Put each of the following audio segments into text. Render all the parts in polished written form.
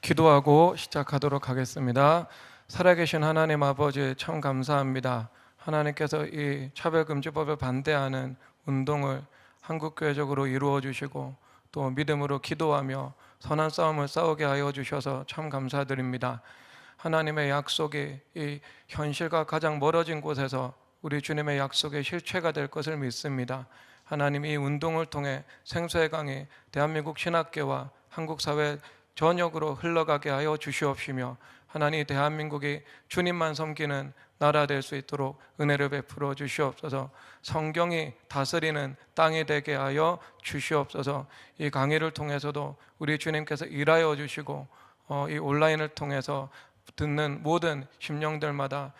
기도하고 시작하도록 하겠습니다. 살아계신 하나님 아버지, 참 감사합니다. 하나님께서 이 차별금지법을 반대하는 운동을 한국교회적으로 이루어 주시고 또 믿음으로 기도하며 선한 싸움을 싸우게 하여 주셔서 참 감사드립니다. 하나님의 약속이 이 현실과 가장 멀어진 곳에서 우리 주님의 약속의 실체가 될 것을 믿습니다. 하나님, 이 운동을 통해 생수의 강이 대한민국 신학계와 한국 사회 전역으로 흘러가게 하여 주시옵시며, 하나님, 대한민국이 주님만 섬기는 나라 될 수 있도록 은혜를 베풀어 주시옵소서. 성경이 다스리는 땅이 되게 하여 주시옵소서. 이 강의를 통해서도 우리 주님께서 일하여 주시고 이 온라인을 통해서 듣는 모든 심령들마다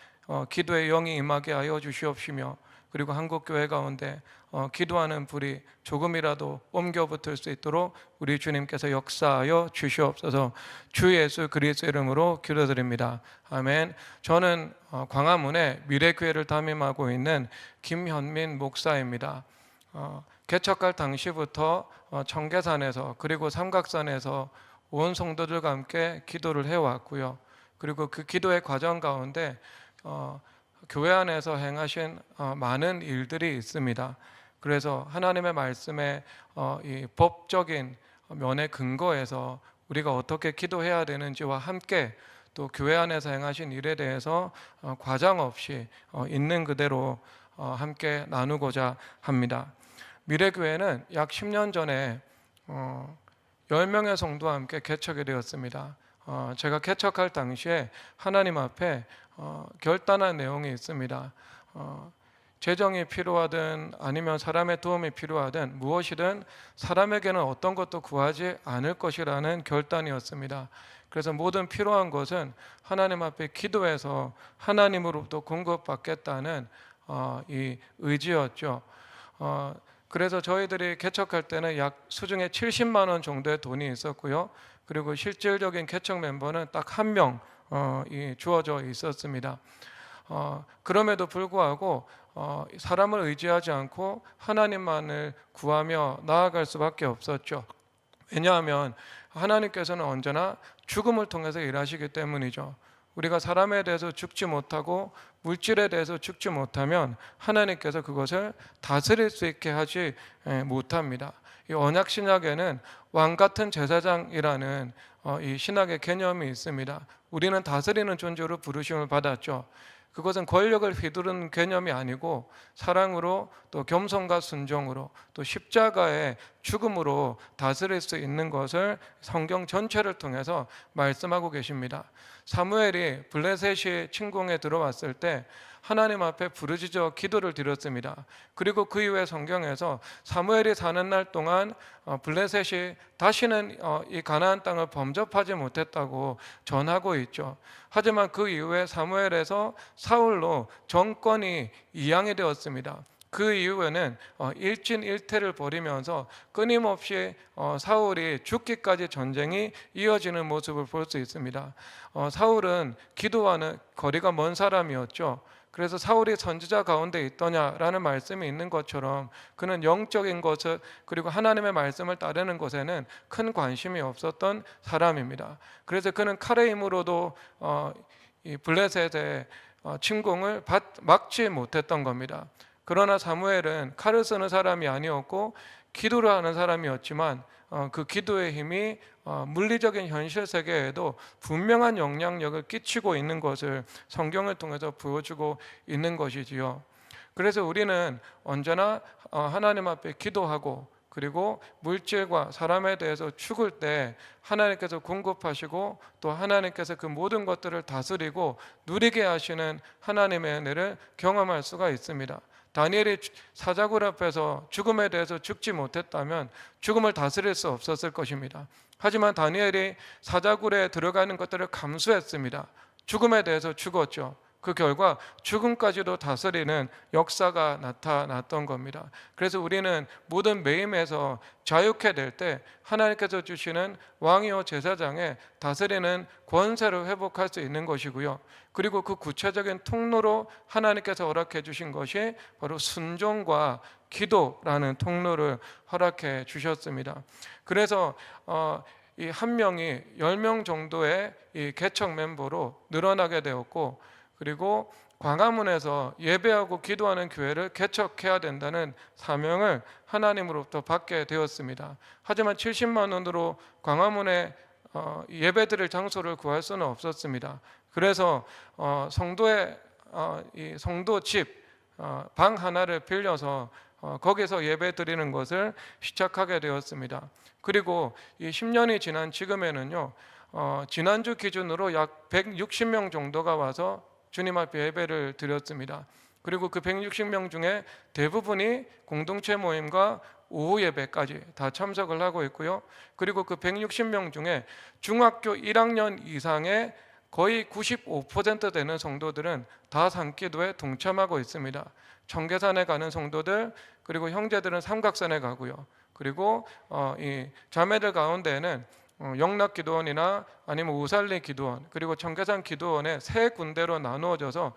기도의 영이 임하게 하여 주시옵시며, 그리고 한국교회 가운데 기도하는 불이 조금이라도 옮겨 붙을 수 있도록 우리 주님께서 역사하여 주시옵소서. 주 예수 그리스도 이름으로 기도드립니다. 아멘. 저는 광화문에 미래교회를 담임하고 있는 김현민 목사입니다. 개척할 당시부터 청계산에서 그리고 삼각산에서 온 성도들과 함께 기도를 해왔고요. 그리고 그 기도의 과정 가운데 교회 안에서 행하신 많은 일들이 있습니다. 그래서 하나님의 말씀에 이 법적인 면에 근거해서 우리가 어떻게 기도해야 되는지와 함께 또 교회 안에서 행하신 일에 대해서 과장 없이 있는 그대로 함께 나누고자 합니다. 미래교회는 약 10년 전에 10명의 성도와 함께 개척이 되었습니다. 제가 개척할 당시에 하나님 앞에 결단한 내용이 있습니다. 재정이 필요하든 아니면 사람의 도움이 필요하든 무엇이든 사람에게는 어떤 것도 구하지 않을 것이라는 결단이었습니다. 그래서 모든 필요한 것은 하나님 앞에 기도해서 하나님으로부터 공급받겠다는 이 의지였죠. 그래서 저희들이 개척할 때는 약 수중에 70만 원 정도의 돈이 있었고요. 그리고 실질적인 개척 멤버는 딱 한 명 주어져 있었습니다. 그럼에도 불구하고 사람을 의지하지 않고 하나님만을 구하며 나아갈 수밖에 없었죠. 왜냐하면 하나님께서는 언제나 죽음을 통해서 일하시기 때문이죠. 우리가 사람에 대해서 죽지 못하고 물질에 대해서 죽지 못하면 하나님께서 그것을 다스릴 수 있게 하지 못합니다. 이 언약 신약에는 왕 같은 제사장이라는 이 신학의 개념이 있습니다. 우리는 다스리는 존재로 부르심을 받았죠. 그것은 권력을 휘두르는 개념이 아니고 사랑으로 또 겸손과 순종으로 또 십자가의 죽음으로 다스릴 수 있는 것을 성경 전체를 통해서 말씀하고 계십니다. 사무엘이 블레셋이 침공에 들어왔을 때 하나님 앞에 부르짖어 기도를 드렸습니다. 그리고 그 이후에 성경에서 사무엘이 사는 날 동안 블레셋이 다시는 이 가나안 땅을 범접하지 못했다고 전하고 있죠. 하지만 그 이후에 사무엘에서 사울로 정권이 이양이 되었습니다. 그 이후에는 일진일퇴를 벌이면서 끊임없이 사울이 죽기까지 전쟁이 이어지는 모습을 볼 수 있습니다. 사울은 기도와는 거리가 먼 사람이었죠. 그래서 사울이 선지자 가운데 있더냐라는 말씀이 있는 것처럼 그는 영적인 것을 그리고 하나님의 말씀을 따르는 것에는 큰 관심이 없었던 사람입니다. 그래서 그는 칼의 힘으로도 이 블레셋의 침공을 막지 못했던 겁니다. 그러나 사무엘은 칼을 쓰는 사람이 아니었고 기도를 하는 사람이었지만 그 기도의 힘이 물리적인 현실 세계에도 분명한 영향력을 끼치고 있는 것을 성경을 통해서 보여주고 있는 것이지요. 그래서 우리는 언제나 하나님 앞에 기도하고 그리고 물질과 사람에 대해서 죽을 때 하나님께서 공급하시고 또 하나님께서 그 모든 것들을 다스리고 누리게 하시는 하나님의 은혜를 경험할 수가 있습니다. 다니엘이 사자굴 앞에서 죽음에 대해서 죽지 못했다면 죽음을 다스릴 수 없었을 것입니다. 하지만 다니엘이 사자굴에 들어가는 것들을 감수했습니다. 죽음에 대해서 죽었죠. 그 결과 죽음까지도 다스리는 역사가 나타났던 겁니다. 그래서 우리는 모든 매임에서 자유케 될 때 하나님께서 주시는 왕이요 제사장의 다스리는 권세를 회복할 수 있는 것이고요. 그리고 그 구체적인 통로로 하나님께서 허락해 주신 것이 바로 순종과 기도라는 통로를 허락해 주셨습니다. 그래서 이 한 명이 10명 정도의 이 개척 멤버로 늘어나게 되었고, 그리고 광화문에서 예배하고 기도하는 교회를 개척해야 된다는 사명을 하나님으로부터 받게 되었습니다. 하지만 70만 원으로 광화문에 예배드릴 장소를 구할 수는 없었습니다. 그래서 성도의 이 성도 집 방 하나를 빌려서 거기서 예배 드리는 것을 시작하게 되었습니다. 그리고 이 10년이 지난 지금에는요, 지난주 기준으로 약 160명 정도가 와서 주님 앞에 예배를 드렸습니다. 그리고 그 160명 중에 대부분이 공동체 모임과 오후 예배까지 다 참석을 하고 있고요. 그리고 그 160명 중에 중학교 1학년 이상의 거의 95% 되는 성도들은 다 산기도에 동참하고 있습니다. 청계산에 가는 성도들, 그리고 형제들은 삼각산에 가고요. 그리고 이 자매들 가운데는 영락기도원이나 아니면 우살리 기도원, 그리고 청계산 기도원에 세 군데로 나누어져서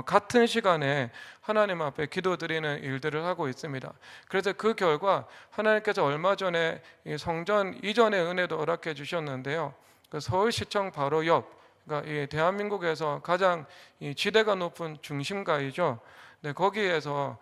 같은 시간에 하나님 앞에 기도드리는 일들을 하고 있습니다. 그래서 그 결과 하나님께서 얼마 전에 이 성전 이전의 은혜도 허락해 주셨는데요, 그 서울시청 바로 옆, 그러니까 이 대한민국에서 가장 이 지대가 높은 중심가이죠. 네, 거기에서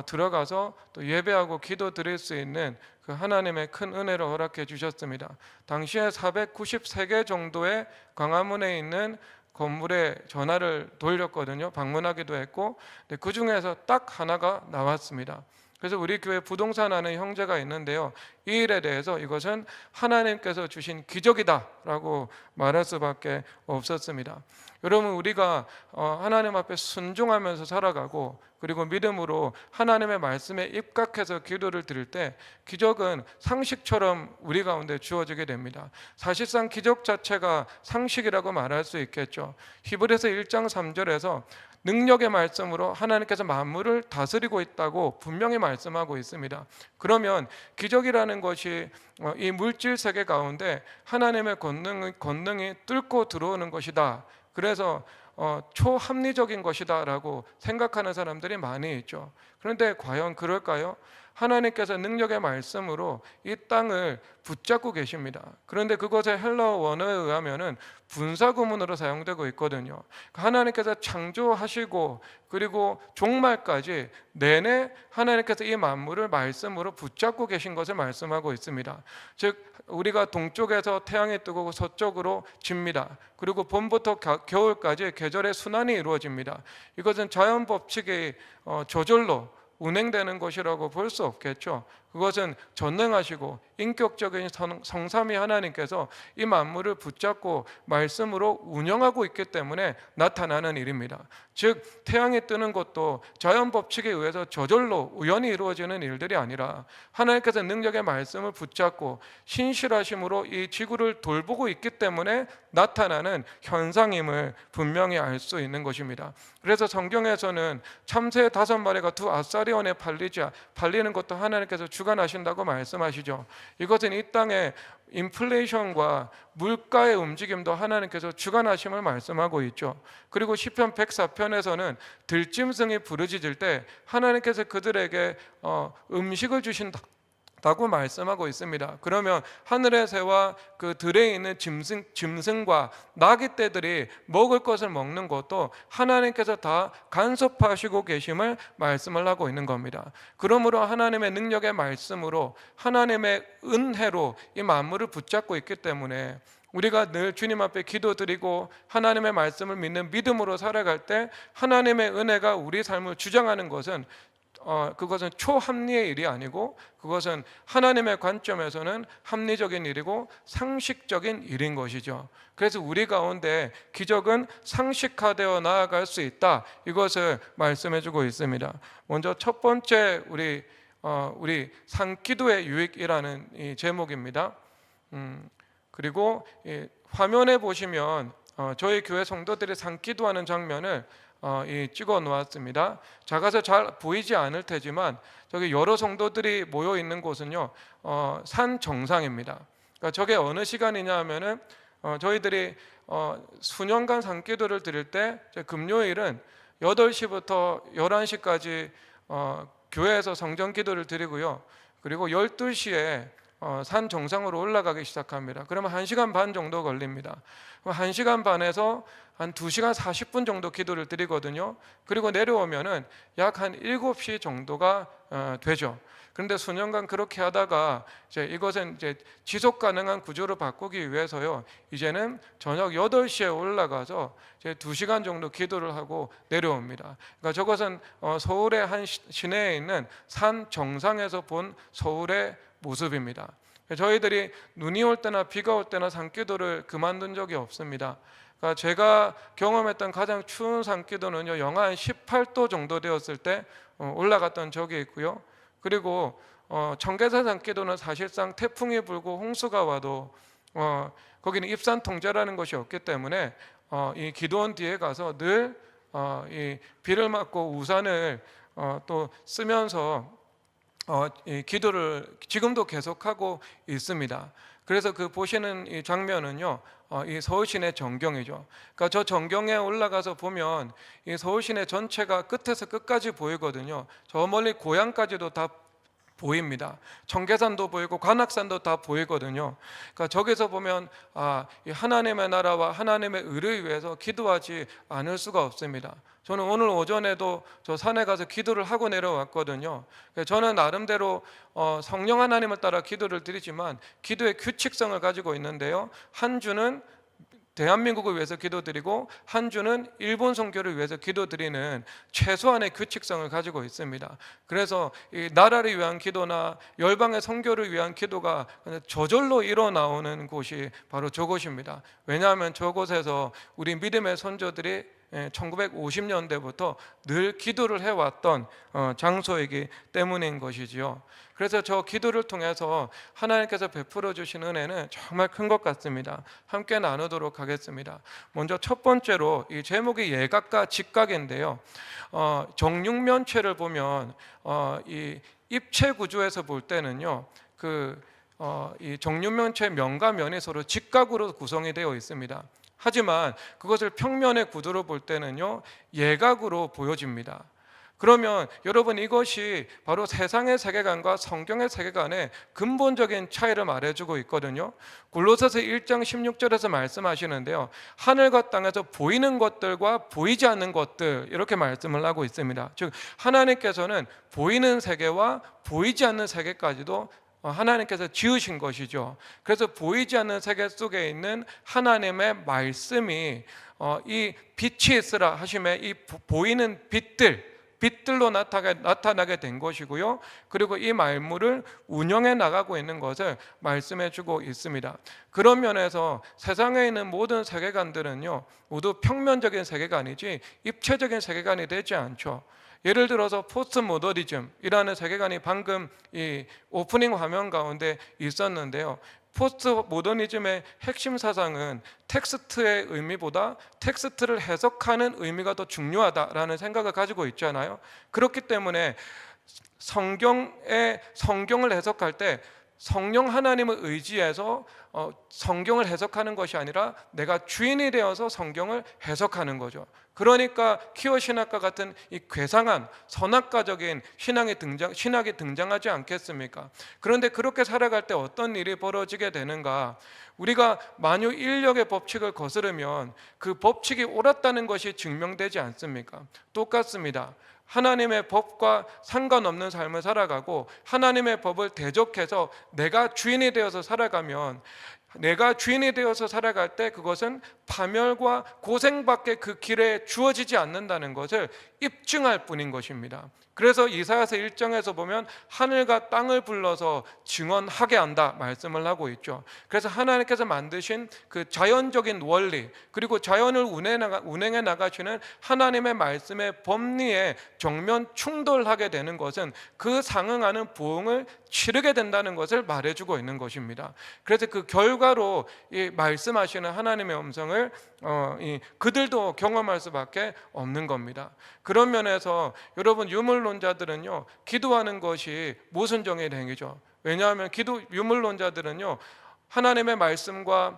들어가서 또 예배하고 기도 드릴 수 있는 그 하나님의 큰 은혜를 허락해 주셨습니다. 당시에 493개 정도의 광화문에 있는 건물에 전화를 돌렸거든요. 방문하기도 했고, 그 중에서 딱 하나가 나왔습니다. 그래서 우리 교회 부동산 하는 형제가 있는데요, 이 일에 대해서 이것은 하나님께서 주신 기적이다라고 말할 수밖에 없었습니다. 여러분, 우리가 하나님 앞에 순종하면서 살아가고, 그리고 믿음으로 하나님의 말씀에 입각해서 기도를 드릴 때 기적은 상식처럼 우리 가운데 주어지게 됩니다. 사실상 기적 자체가 상식이라고 말할 수 있겠죠. 히브리서 1장 3절에서 능력의 말씀으로 하나님께서 만물을 다스리고 있다고 분명히 말씀하고 있습니다. 그러면 기적이라는 것이 이 물질 세계 가운데 하나님의 권능이 뚫고 들어오는 것이다. 그래서 초합리적인 것이다 라고 생각하는 사람들이 많이 있죠. 그런데 과연 그럴까요? 하나님께서 능력의 말씀으로 이 땅을 붙잡고 계십니다. 그런데 그것의 헬라어 원어에 의하면은 분사구문으로 사용되고 있거든요. 하나님께서 창조하시고 그리고 종말까지 내내 하나님께서 이 만물을 말씀으로 붙잡고 계신 것을 말씀하고 있습니다. 즉 우리가 동쪽에서 태양이 뜨고 서쪽으로 집니다. 그리고 봄부터 겨울까지 계절의 순환이 이루어집니다. 이것은 자연 법칙의 저절로 운행되는 것이라고 볼 수 없겠죠. 그것은 전능하시고 인격적인 성삼위 하나님께서 이 만물을 붙잡고 말씀으로 운영하고 있기 때문에 나타나는 일입니다. 즉 태양이 뜨는 것도 자연 법칙에 의해서 저절로 우연히 이루어지는 일들이 아니라 하나님께서 능력의 말씀을 붙잡고 신실하심으로 이 지구를 돌보고 있기 때문에 나타나는 현상임을 분명히 알 수 있는 것입니다. 그래서 성경에서는 참새 5마리가 두 아사리온에 팔리는 것도 하나님께서 주관하신다고 말씀하시죠. 이것은 이 땅의 인플레이션과 물가의 움직임도 하나님께서 주관하심을 말씀하고 있죠. 그리고 시편 104편에서는 들짐승이 부르짖을 때 하나님께서 그들에게 음식을 주신다고 말씀하고 있습니다. 그러면 하늘의 새와 그 들에 있는 짐승과 나귀떼들이 먹을 것을 먹는 것도 하나님께서 다 간섭하시고 계심을 말씀을 하고 있는 겁니다. 그러므로 하나님의 능력의 말씀으로 하나님의 은혜로 이 만물을 붙잡고 있기 때문에 우리가 늘 주님 앞에 기도드리고 하나님의 말씀을 믿는 믿음으로 살아갈 때 하나님의 은혜가 우리 삶을 주장하는 것은 그것은 초합리의 일이 아니고 그것은 하나님의 관점에서는 합리적인 일이고 상식적인 일인 것이죠. 그래서 우리 가운데 기적은 상식화되어 나아갈 수 있다, 이것을 말씀해주고 있습니다. 먼저 첫 번째 우리 산기도의 유익이라는 이 제목입니다. 그리고 화면에 보시면 저희 교회 성도들이 산기도하는 장면을 찍어 놓았습니다. 작아서 잘 보이지 않을 테지만 저기 여러 성도들이 모여 있는 곳은요, 산 정상입니다. 그러니까 저게 어느 시간이냐 하면은 저희들이 수년간 산기도를 드릴 때 금요일은 8시부터 11시까지 교회에서 성전기도를 드리고요. 그리고 12시에 산 정상으로 올라가기 시작합니다. 그러면 1시간 반 정도 걸립니다. 그럼 1시간 반에서 한 2시간 40분 정도 기도를 드리거든요. 그리고 내려오면은 약 한 7시 정도가 되죠. 그런데 수년간 그렇게 하다가 이제 이것은 이제 지속 가능한 구조로 바꾸기 위해서요, 이제는 저녁 8시에 올라가서 이제 2시간 정도 기도를 하고 내려옵니다. 그러니까 저것은 서울의 한 시내에 있는 산 정상에서 본 서울의 모습입니다. 저희들이 눈이 올 때나 비가 올 때나 산기도를 그만둔 적이 없습니다. 그러니까 제가 경험했던 가장 추운 산기도는요, 영하 한 18도 정도 되었을 때 올라갔던 적이 있고요. 그리고 청계산 산기도는 사실상 태풍이 불고 홍수가 와도 거기는 입산 통제라는 것이 없기 때문에 이 기도원 뒤에 가서 늘 이 비를 맞고 우산을 또 쓰면서 이 기도를 지금도 계속하고 있습니다. 그래서 그 보시는 이 장면은요, 이 서울 시내 전경이죠. 그러니까 저 전경에 올라가서 보면 이 서울 시내 전체가 끝에서 끝까지 보이거든요. 저 멀리 고향까지도 다 보입니다. 청계산도 보이고 관악산도 다 보이거든요. 그러니까 저기서 보면 이 하나님의 나라와 하나님의 의를 위해서 기도하지 않을 수가 없습니다. 저는 오늘 오전에도 저 산에 가서 기도를 하고 내려왔거든요. 저는 나름대로 성령 하나님을 따라 기도를 드리지만 기도의 규칙성을 가지고 있는데요, 한 주는 대한민국을 위해서 기도드리고 한 주는 일본 선교를 위해서 기도드리는 최소한의 규칙성을 가지고 있습니다. 그래서 이 나라를 위한 기도나 열방의 선교를 위한 기도가 저절로 일어나오는 곳이 바로 저곳입니다. 왜냐하면 저곳에서 우리 믿음의 선조들이 1950년대부터 늘 기도를 해왔던 장소이기 때문인 것이지요. 그래서 저 기도를 통해서 하나님께서 베풀어 주신 은혜는 정말 큰 것 같습니다. 함께 나누도록 하겠습니다. 먼저 첫 번째로 이 제목이 예각과 직각인데요, 정육면체를 보면 이 입체 구조에서 볼 때는요, 이 정육면체 면과 면이 서로 직각으로 구성이 되어 있습니다. 하지만 그것을 평면의 구도로 볼 때는요, 예각으로 보여집니다. 그러면 여러분, 이것이 바로 세상의 세계관과 성경의 세계관의 근본적인 차이를 말해주고 있거든요. 골로새서 1장 16절에서 말씀하시는데요, 하늘과 땅에서 보이는 것들과 보이지 않는 것들, 이렇게 말씀을 하고 있습니다. 즉 하나님께서는 보이는 세계와 보이지 않는 세계까지도 하나님께서 지으신 것이죠. 그래서 보이지 않는 세계 속에 있는 하나님의 말씀이 이 빛이 있으라 하심에 이 보이는 빛들로 나타나게 된 것이고요. 그리고 이 만물을 운영해 나가고 있는 것을 말씀해 주고 있습니다. 그런 면에서 세상에 있는 모든 세계관들은요, 모두 평면적인 세계관이지 입체적인 세계관이 되지 않죠. 예를 들어서 포스트 모더니즘이라는 세계관이 방금 이 오프닝 화면 가운데 있었는데요, 포스트 모더니즘의 핵심 사상은 텍스트의 의미보다 텍스트를 해석하는 의미가 더 중요하다라는 생각을 가지고 있잖아요. 그렇기 때문에 성경을 해석할 때 성령 하나님을 의지해서 성경을 해석하는 것이 아니라 내가 주인이 되어서 성경을 해석하는 거죠. 그러니까 키워 신학과 같은 이 괴상한 선악과적인 신학이 등장하지 않겠습니까? 그런데 그렇게 살아갈 때 어떤 일이 벌어지게 되는가? 우리가 만유 인력의 법칙을 거스르면 그 법칙이 옳았다는 것이 증명되지 않습니까? 똑같습니다. 하나님의 법과 상관없는 삶을 살아가고 하나님의 법을 대적해서 내가 주인이 되어서 살아가면, 내가 주인이 되어서 살아갈 때 그것은 파멸과 고생밖에 그 길에 주어지지 않는다는 것을 입증할 뿐인 것입니다. 그래서 이사야서 1장에서 보면 하늘과 땅을 불러서 증언하게 한다 말씀을 하고 있죠. 그래서 하나님께서 만드신 그 자연적인 원리, 그리고 자연을 운행해 나가시는 하나님의 말씀의 법리에 정면 충돌하게 되는 것은 그 상응하는 보응을 치르게 된다는 것을 말해주고 있는 것입니다. 그래서 그 결과로 이 말씀하시는 하나님의 음성을 그들도 경험할 수밖에 없는 겁니다. 그런 면에서 여러분, 유물론자들은요, 기도하는 것이 모순적인 행위죠. 왜냐하면 유물론자들은요, 하나님의 말씀과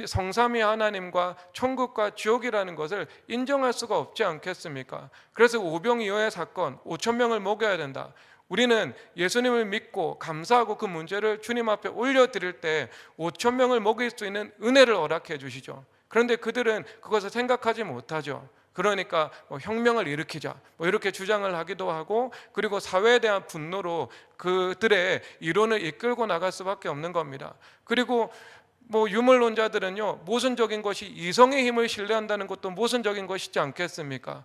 성삼위 하나님과 천국과 지옥이라는 것을 인정할 수가 없지 않겠습니까? 그래서 오병이어의 사건, 5,000명을 먹여야 된다. 우리는 예수님을 믿고 감사하고 그 문제를 주님 앞에 올려드릴 때 5천 명을 먹일 수 있는 은혜를 허락해 주시죠. 그런데 그들은 그것을 생각하지 못하죠. 그러니까 혁명을 일으키자 이렇게 주장을 하기도 하고, 그리고 사회에 대한 분노로 그들의 이론을 이끌고 나갈 수밖에 없는 겁니다. 그리고 유물론자들은요, 모순적인 것이 이성의 힘을 신뢰한다는 것도 모순적인 것이지 않겠습니까?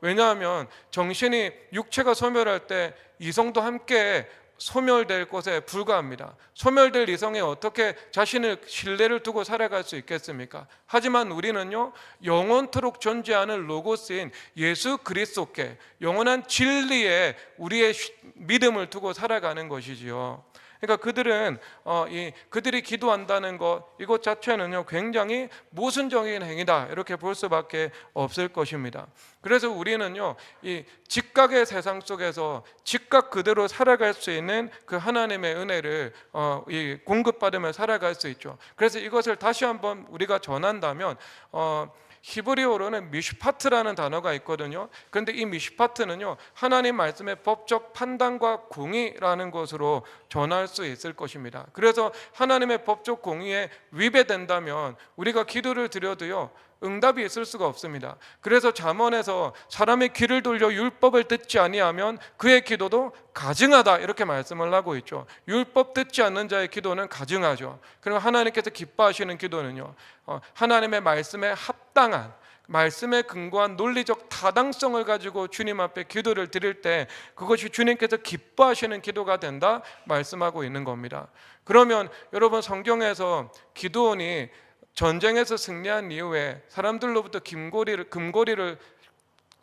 왜냐하면 정신이 육체가 소멸할 때 이성도 함께 소멸될 것에 불과합니다. 소멸될 이성에 어떻게 자신을 신뢰를 두고 살아갈 수 있겠습니까? 하지만 우리는요, 영원토록 존재하는 로고스인 예수 그리스도께 영원한 진리에 우리의 믿음을 두고 살아가는 것이지요. 그러니까 그들이 기도한다는 것, 이것 자체는요 굉장히 모순적인 행위다 이렇게 볼 수밖에 없을 것입니다. 그래서 우리는요 이 직각의 세상 속에서 직각 그대로 살아갈 수 있는 그 하나님의 은혜를 공급받으며 살아갈 수 있죠. 그래서 이것을 다시 한번 우리가 전한다면 히브리어로는 미슈파트라는 단어가 있거든요. 그런데 이 미슈파트는요 하나님 말씀의 법적 판단과 공의라는 것으로 전할 수 있을 것입니다. 그래서 하나님의 법적 공의에 위배된다면 우리가 기도를 드려도요 응답이 있을 수가 없습니다. 그래서 잠언에서 사람의 귀를 돌려 율법을 듣지 아니하면 그의 기도도 가증하다 이렇게 말씀을 하고 있죠. 율법 듣지 않는 자의 기도는 가증하죠. 그럼 하나님께서 기뻐하시는 기도는요 하나님의 말씀에 합당한, 말씀에 근거한 논리적 타당성을 가지고 주님 앞에 기도를 드릴 때 그것이 주님께서 기뻐하시는 기도가 된다 말씀하고 있는 겁니다. 그러면 여러분, 성경에서 기드온이 전쟁에서 승리한 이후에 사람들로부터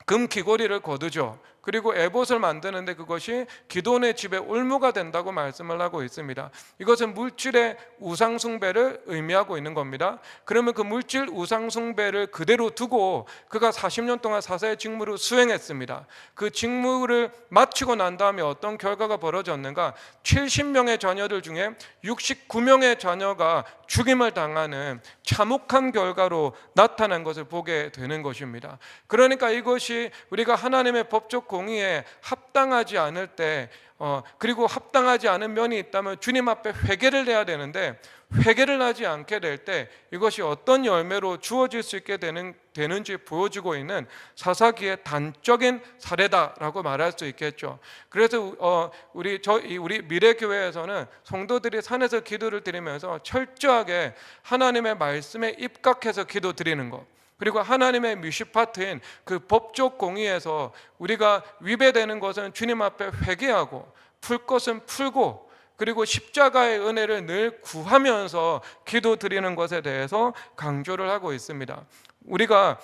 금귀고리를 거두죠. 그리고 에봇을 만드는데 그것이 기드온의 집에 올무가 된다고 말씀을 하고 있습니다. 이것은 물질의 우상숭배를 의미하고 있는 겁니다. 그러면 그 물질 우상숭배를 그대로 두고 그가 40년 동안 사사의 직무를 수행했습니다. 그 직무를 마치고 난 다음에 어떤 결과가 벌어졌는가? 70명의 자녀들 중에 69명의 자녀가 죽임을 당하는 참혹한 결과로 나타난 것을 보게 되는 것입니다. 그러니까 이것이 우리가 하나님의 법적 공의에 합당하지 않을 때 그리고 합당하지 않은 면이 있다면 주님 앞에 회개를 해야 되는데, 회개를 하지 않게 될 때 이것이 어떤 열매로 주어질 수 있게 되는지 보여주고 있는 사사기의 단적인 사례다라고 말할 수 있겠죠. 그래서 우리 미래교회에서는 성도들이 산에서 기도를 드리면서 철저하게 하나님의 말씀에 입각해서 기도 드리는 것, 그리고 하나님의 미슈파트인 그 법적 공의에서 우리가 위배되는 것은 주님 앞에 회개하고 풀 것은 풀고, 그리고 십자가의 은혜를 늘 구하면서 기도 드리는 것에 대해서 강조를 하고 있습니다. 우리가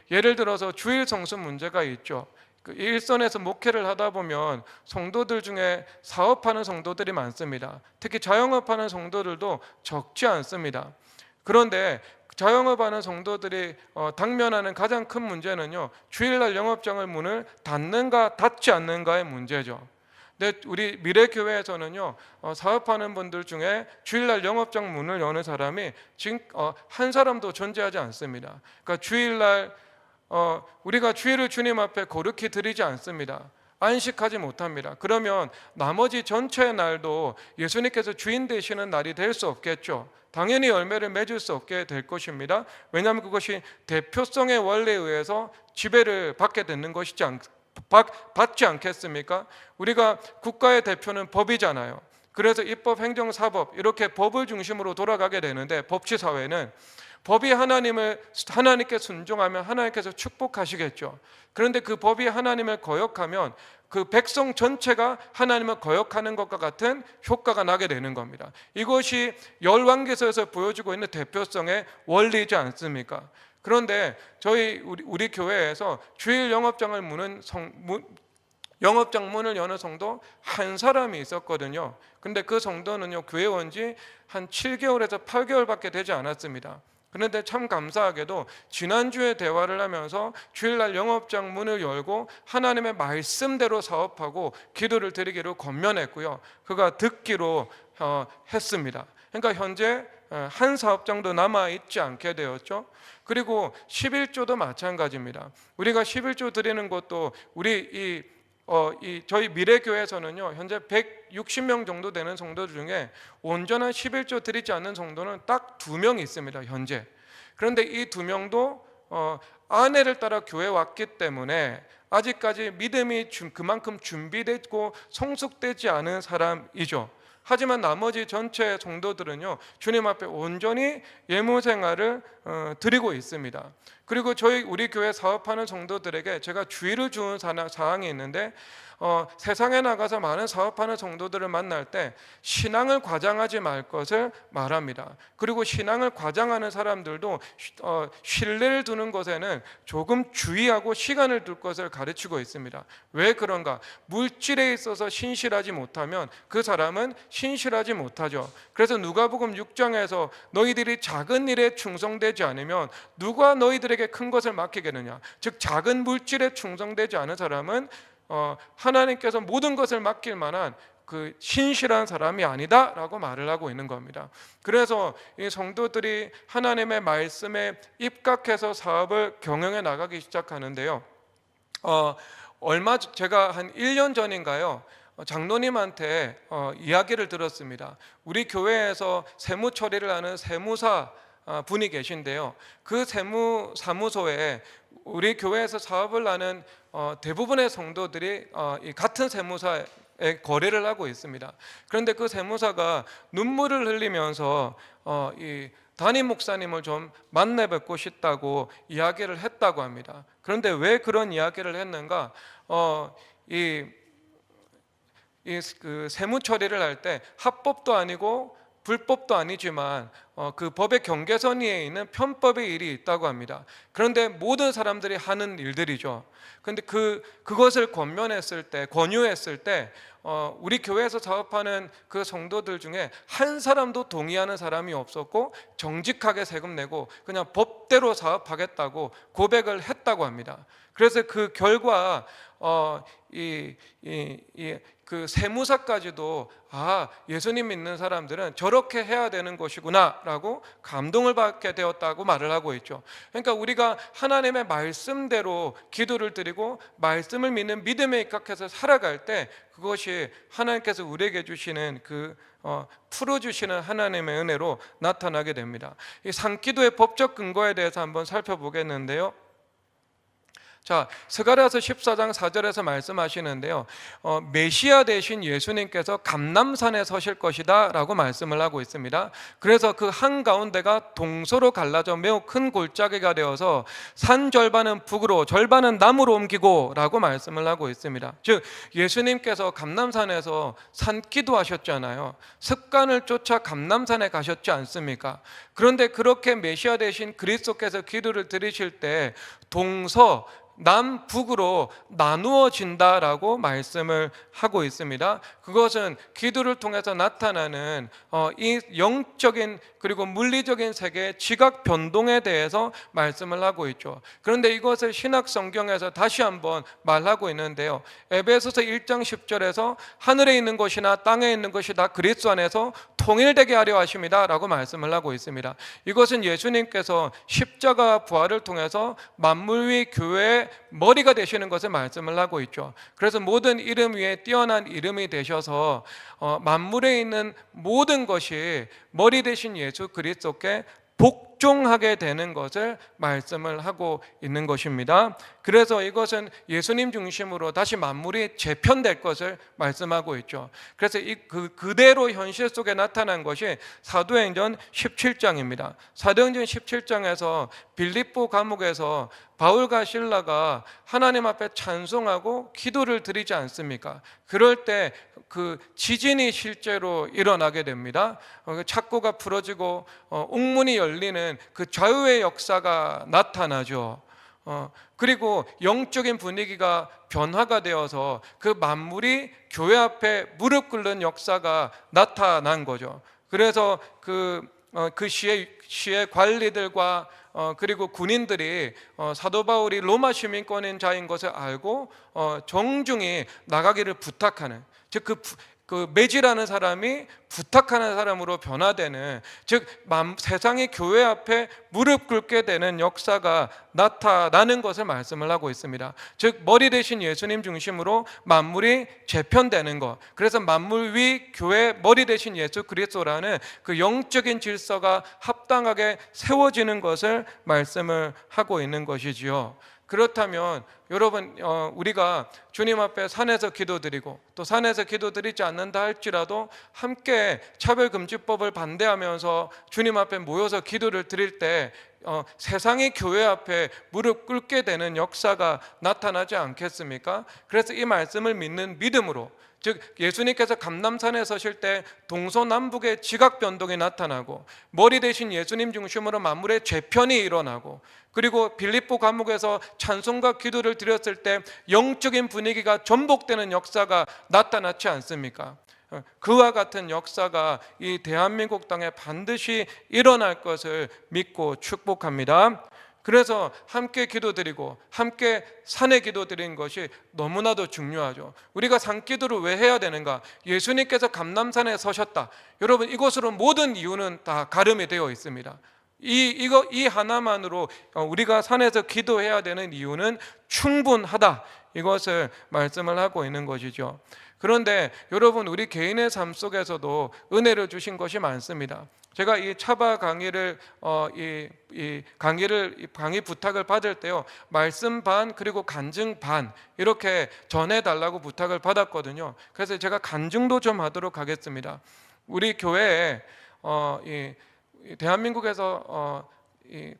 예를 들어서 주일 성수 문제가 있죠. 일선에서 목회를 하다 보면 성도들 중에 사업하는 성도들이 많습니다. 특히 자영업하는 성도들도 적지 않습니다. 그런데 자영업하는 성도들이 당면하는 가장 큰 문제는요, 주일날 영업장을 문을 닫는가 닫지 않는가의 문제죠. 근데 우리 미래교회에서는요 사업하는 분들 중에 주일날 영업장 문을 여는 사람이 지금 한 사람도 존재하지 않습니다. 그러니까 주일날 우리가 주일을 주님 앞에 거룩히 드리지 않습니다. 안식하지 못합니다. 그러면 나머지 전체의 날도 예수님께서 주인 되시는 날이 될 수 없겠죠. 당연히 열매를 맺을 수 없게 될 것입니다. 왜냐하면 그것이 대표성의 원리에 의해서 지배를 받게 되는 것이지 받지 않겠습니까? 우리가 국가의 대표는 법이잖아요. 그래서 입법, 행정, 사법 이렇게 법을 중심으로 돌아가게 되는데, 법치사회는 법이 하나님께 순종하면 하나님께서 축복하시겠죠. 그런데 그 법이 하나님을 거역하면 그 백성 전체가 하나님을 거역하는 것과 같은 효과가 나게 되는 겁니다. 이것이 열왕기서에서 보여주고 있는 대표성의 원리이지 않습니까? 그런데 우리 교회에서 주일 영업장 문을 여는 성도 한 사람이 있었거든요. 근데 그 성도는요 교회 온 지 한 7개월에서 8개월밖에 되지 않았습니다. 그런데 참 감사하게도 지난주에 대화를 하면서 주일날 영업장 문을 열고 하나님의 말씀대로 사업하고 기도를 드리기로 권면했고요, 그가 듣기로 했습니다. 그러니까 현재 한 사업장도 남아있지 않게 되었죠. 그리고 11조도 마찬가지입니다. 우리가 11조 드리는 것도 우리 이 저희 미래교회에서는요 현재 160명 정도 되는 성도들 중에 온전한 11조 드리지 않는 성도는 딱 2명 있습니다 현재. 그런데 이 2명도 아내를 따라 교회 왔기 때문에 아직까지 믿음이 그만큼 준비됐고 성숙되지 않은 사람이죠. 하지만 나머지 전체 성도들은요 주님 앞에 온전히 예무 생활을 드리고 있습니다. 그리고 우리 교회 사업하는 성도들에게 제가 주의를 주는 사항이 있는데, 세상에 나가서 많은 사업하는 성도들을 만날 때 신앙을 과장하지 말 것을 말합니다. 그리고 신앙을 과장하는 사람들도 신뢰를 두는 것에는 조금 주의하고 시간을 둘 것을 가르치고 있습니다. 왜 그런가? 물질에 있어서 신실하지 못하면 그 사람은 신실하지 못하죠. 그래서 누가복음 6장에서 너희들이 작은 일에 충성되지 않으면 누가 너희들에게 큰 것을 맡기겠느냐, 즉 작은 물질에 충성되지 않은 사람은 하나님께서 모든 것을 맡길 만한 그 신실한 사람이 아니다라고 말을 하고 있는 겁니다. 그래서 이 성도들이 하나님의 말씀에 입각해서 사업을 경영해 나가기 시작하는데요, 제가 한 1년 전인가요 장로님한테 이야기를 들었습니다. 우리 교회에서 세무 처리를 하는 세무사 분이 계신데요, 그 세무사무소에 우리 교회에서 사업을 하는 대부분의 성도들이 같은 세무사에 거래를 하고 있습니다. 그런데 그 세무사가 눈물을 흘리면서 이 담임 목사님을 좀 만나 뵙고 싶다고 이야기를 했다고 합니다. 그런데 왜 그런 이야기를 했는가? 그 세무 처리를 할 때 합법도 아니고 불법도 아니지만 그 법의 경계선 위에 있는 편법의 일이 있다고 합니다. 그런데 모든 사람들이 하는 일들이죠. 그런데 그것을 권유했을 때 우리 교회에서 사업하는 그 성도들 중에 한 사람도 동의하는 사람이 없었고, 정직하게 세금 내고 그냥 법대로 사업하겠다고 고백을 했다고 합니다. 그래서 그 결과 그 세무사까지도 예수님 믿는 사람들은 저렇게 해야 되는 것이구나 라고 감동을 받게 되었다고 말을 하고 있죠. 그러니까 우리가 하나님의 말씀대로 기도를 드리고 말씀을 믿는 믿음에 입각해서 살아갈 때 그것이 하나님께서 우리에게 주시는 풀어주시는 하나님의 은혜로 나타나게 됩니다. 이 산기도의 법적 근거에 대해서 한번 살펴보겠는데요, 자, 스가랴서 14장 4절에서 말씀하시는데요, 메시아 되신 예수님께서 감람산에 서실 것이다 라고 말씀을 하고 있습니다. 그래서 그 한가운데가 동서로 갈라져 매우 큰 골짜기가 되어서 산 절반은 북으로 절반은 남으로 옮기고 라고 말씀을 하고 있습니다. 즉 예수님께서 감람산에서 산기도 하셨잖아요. 습관을 쫓아 감람산에 가셨지 않습니까? 그런데 그렇게 메시아 되신 그리스도께서 기도를 드리실 때 동서 남북으로 나누어진다라고 말씀을 하고 있습니다. 그것은 기도를 통해서 나타나는 이 영적인 그리고 물리적인 세계의 지각 변동에 대해서 말씀을 하고 있죠. 그런데 이것을 신학 성경에서 다시 한번 말하고 있는데요, 에베소서 1장 10절에서 하늘에 있는 것이나 땅에 있는 것이 다 그리스도 안에서 통일되게 하려 하십니다 라고 말씀을 하고 있습니다. 이것은 예수님께서 십자가 부활을 통해서 만물 위 교회의 머리가 되시는 것을 말씀을 하고 있죠. 그래서 모든 이름 위에 뛰어난 이름이 되셔서 만물에 있는 모든 것이 머리 되신 예수 그리스도께 복종하게 되는 것을 말씀을 하고 있는 것입니다. 그래서 이것은 예수님 중심으로 다시 만물이 재편될 것을 말씀하고 있죠. 그래서 그대로 현실 속에 나타난 것이 사도행전 17장입니다. 사도행전 17장에서 빌립보 감옥에서 바울과 실라가 하나님 앞에 찬송하고 기도를 드리지 않습니까? 그럴 때 그 지진이 실제로 일어나게 됩니다. 착고가 풀어지고 옥문이 열리는 그 좌우의 역사가 나타나죠. 그리고 영적인 분위기가 변화가 되어서 그 만물이 교회 앞에 무릎 꿇는 역사가 나타난 거죠. 그래서 그 시의 관리들과 그리고 군인들이 사도 바울이 로마 시민권인 자인 것을 알고 정중히 나가기를 부탁하는, 즉 그 매질하는 사람이 부탁하는 사람으로 변화되는, 즉 세상의 교회 앞에 무릎 꿇게 되는 역사가 나타나는 것을 말씀을 하고 있습니다. 즉 머리 대신 예수님 중심으로 만물이 재편되는 것, 그래서 만물 위 교회 머리 대신 예수 그리스도라는 그 영적인 질서가 합당하게 세워지는 것을 말씀을 하고 있는 것이지요. 그렇다면 여러분, 우리가 주님 앞에 산에서 기도드리고 또 산에서 기도드리지 않는다 할지라도 함께 차별금지법을 반대하면서 주님 앞에 모여서 기도를 드릴 때 세상의 교회 앞에 무릎 꿇게 되는 역사가 나타나지 않겠습니까? 그래서 이 말씀을 믿는 믿음으로, 즉 예수님께서 감람산에 서실 때 동서남북의 지각 변동이 나타나고 머리 대신 예수님 중심으로 만물의 재편이 일어나고, 그리고 빌립보 감옥에서 찬송과 기도를 드렸을 때 영적인 분위기가 전복되는 역사가 나타났지 않습니까? 그와 같은 역사가 이 대한민국 땅에 반드시 일어날 것을 믿고 축복합니다. 그래서 함께 기도드리고 함께 산에 기도드리는 것이 너무나도 중요하죠. 우리가 산기도를 왜 해야 되는가? 예수님께서 감람산에 서셨다. 여러분, 이것으로 모든 이유는 다 가름이 되어 있습니다. 이 하나만으로 우리가 산에서 기도해야 되는 이유는 충분하다, 이것을 말씀을 하고 있는 것이죠. 그런데 여러분, 우리 개인의 삶 속에서도 은혜를 주신 것이 많습니다. 제가 이 차바 강의를 강의 부탁을 받을 때요, 말씀 반 그리고 간증 반 이렇게 전해달라고 부탁을 받았거든요. 그래서 제가 간증도 좀 하도록 하겠습니다. 우리 교회에 대한민국에서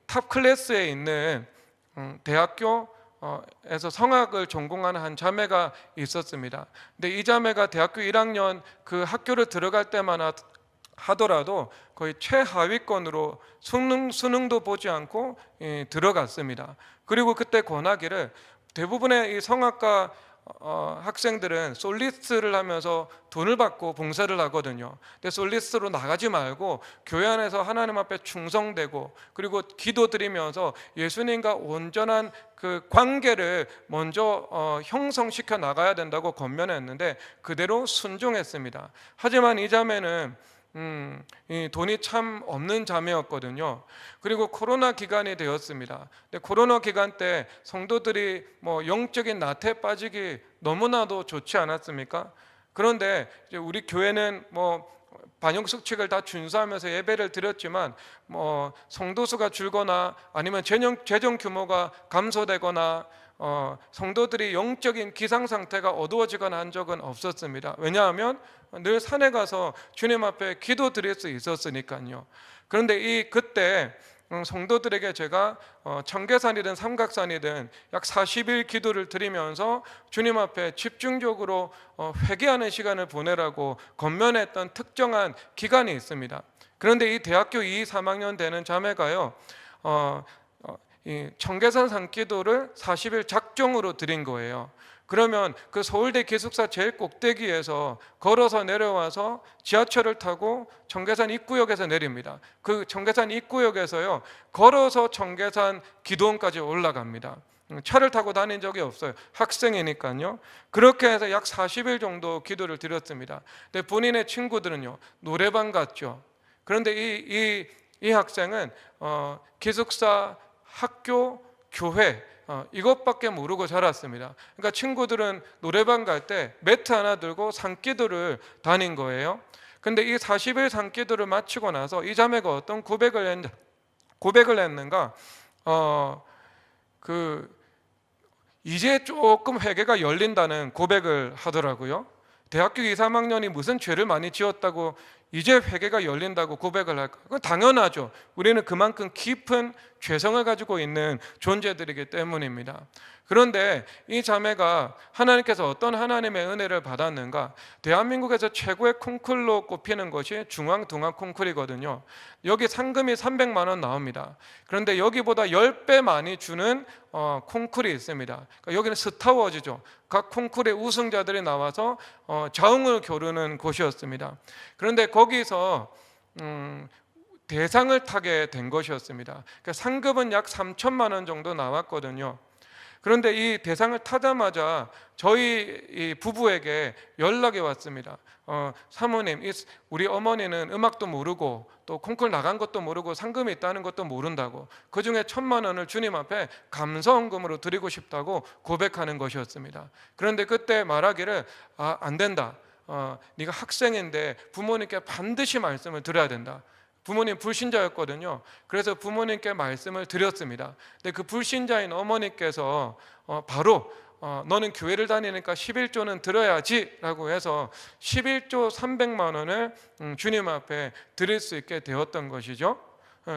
탑 클래스에 있는 대학교에서 성악을 전공하는 한 자매가 있었습니다. 근데 이 자매가 대학교 1학년 그 학교를 들어갈 때마다 하더라도 거의 최하위권으로 수능도 보지 않고 들어갔습니다. 그리고 그때 권하기를, 대부분의 이 성악과 학생들은 솔리스트를 하면서 돈을 받고 봉사를 하거든요. 근데 솔리스트로 나가지 말고 교회 안에서 하나님 앞에 충성되고 그리고 기도드리면서 예수님과 온전한 그 관계를 먼저 형성시켜 나가야 된다고 권면했는데 그대로 순종했습니다. 하지만 이 자매는 이 돈이 참 없는 자매였거든요. 그리고 코로나 기간이 되었습니다. 근데 코로나 기간 때 성도들이 영적인 나태에 빠지기 너무나도 좋지 않았습니까? 그런데 이제 우리 교회는 방역 수칙을 다 준수하면서 예배를 드렸지만 성도 수가 줄거나 아니면 재정 규모가 감소되거나 성도들이 영적인 기상 상태가 어두워지거나 한 적은 없었습니다. 왜냐하면 늘 산에 가서 주님 앞에 기도 드릴 수 있었으니까요. 그런데 그때 성도들에게 제가 청계산이든 삼각산이든 약 40일 기도를 드리면서 주님 앞에 집중적으로 회개하는 시간을 보내라고 권면했던 특정한 기간이 있습니다. 그런데 이 대학교 2, 3학년 되는 자매가요, 이 청계산 산기도를 40일 작정으로 드린 거예요. 그러면 그 서울대 기숙사 제일 꼭대기에서 걸어서 내려와서 지하철을 타고 청계산 입구역에서 내립니다. 그 청계산 입구역에서요, 걸어서 청계산 기도원까지 올라갑니다. 차를 타고 다닌 적이 없어요. 학생이니까요. 그렇게 해서 약 40일 정도 기도를 드렸습니다. 근데 본인의 친구들은요, 노래방 갔죠. 그런데 이 학생은 기숙사, 학교, 교회 이것밖에 모르고 자랐습니다. 그러니까 친구들은 노래방 갈 때 매트 하나 들고 산기도를 다닌 거예요. 근데 이 40일 산기도를 마치고 나서 이 자매가 어떤 고백을 했는가? 이제 조금 회개가 열린다는 고백을 하더라고요. 대학교 2, 3학년이 무슨 죄를 많이 지었다고 이제 회개가 열린다고 고백을 할까? 그건 당연하죠. 우리는 그만큼 깊은 죄성을 가지고 있는 존재들이기 때문입니다. 그런데 이 자매가 하나님께서 어떤 하나님의 은혜를 받았는가? 대한민국에서 최고의 콩쿨로 꼽히는 것이 중앙동아 콩쿨이거든요. 여기 상금이 300만 원 나옵니다. 그런데 여기보다 10배 많이 주는 콩쿨이 있습니다. 그러니까 여기는 스타워즈죠. 각 콩쿨의 우승자들이 나와서 자웅을 겨루는 곳이었습니다. 그런데 거기서 대상을 타게 된 것이었습니다. 그러니까 상금은 약 3천만 원 정도 나왔거든요. 그런데 이 대상을 타자마자 저희 이 부부에게 연락이 왔습니다. 사모님, 우리 어머니는 음악도 모르고 또 콩쿨 나간 것도 모르고 상금이 있다는 것도 모른다고, 그 중에 1,000만 원을 주님 앞에 감사원금으로 드리고 싶다고 고백하는 것이었습니다. 그런데 그때 말하기를 안 된다. 네가 학생인데 부모님께 반드시 말씀을 드려야 된다. 부모님 불신자였거든요. 그래서 부모님께 말씀을 드렸습니다. 근데 그 불신자인 어머니께서 바로 너는 교회를 다니니까 11조는 드려야지 라고 해서 11조 300만 원을 주님 앞에 드릴 수 있게 되었던 것이죠.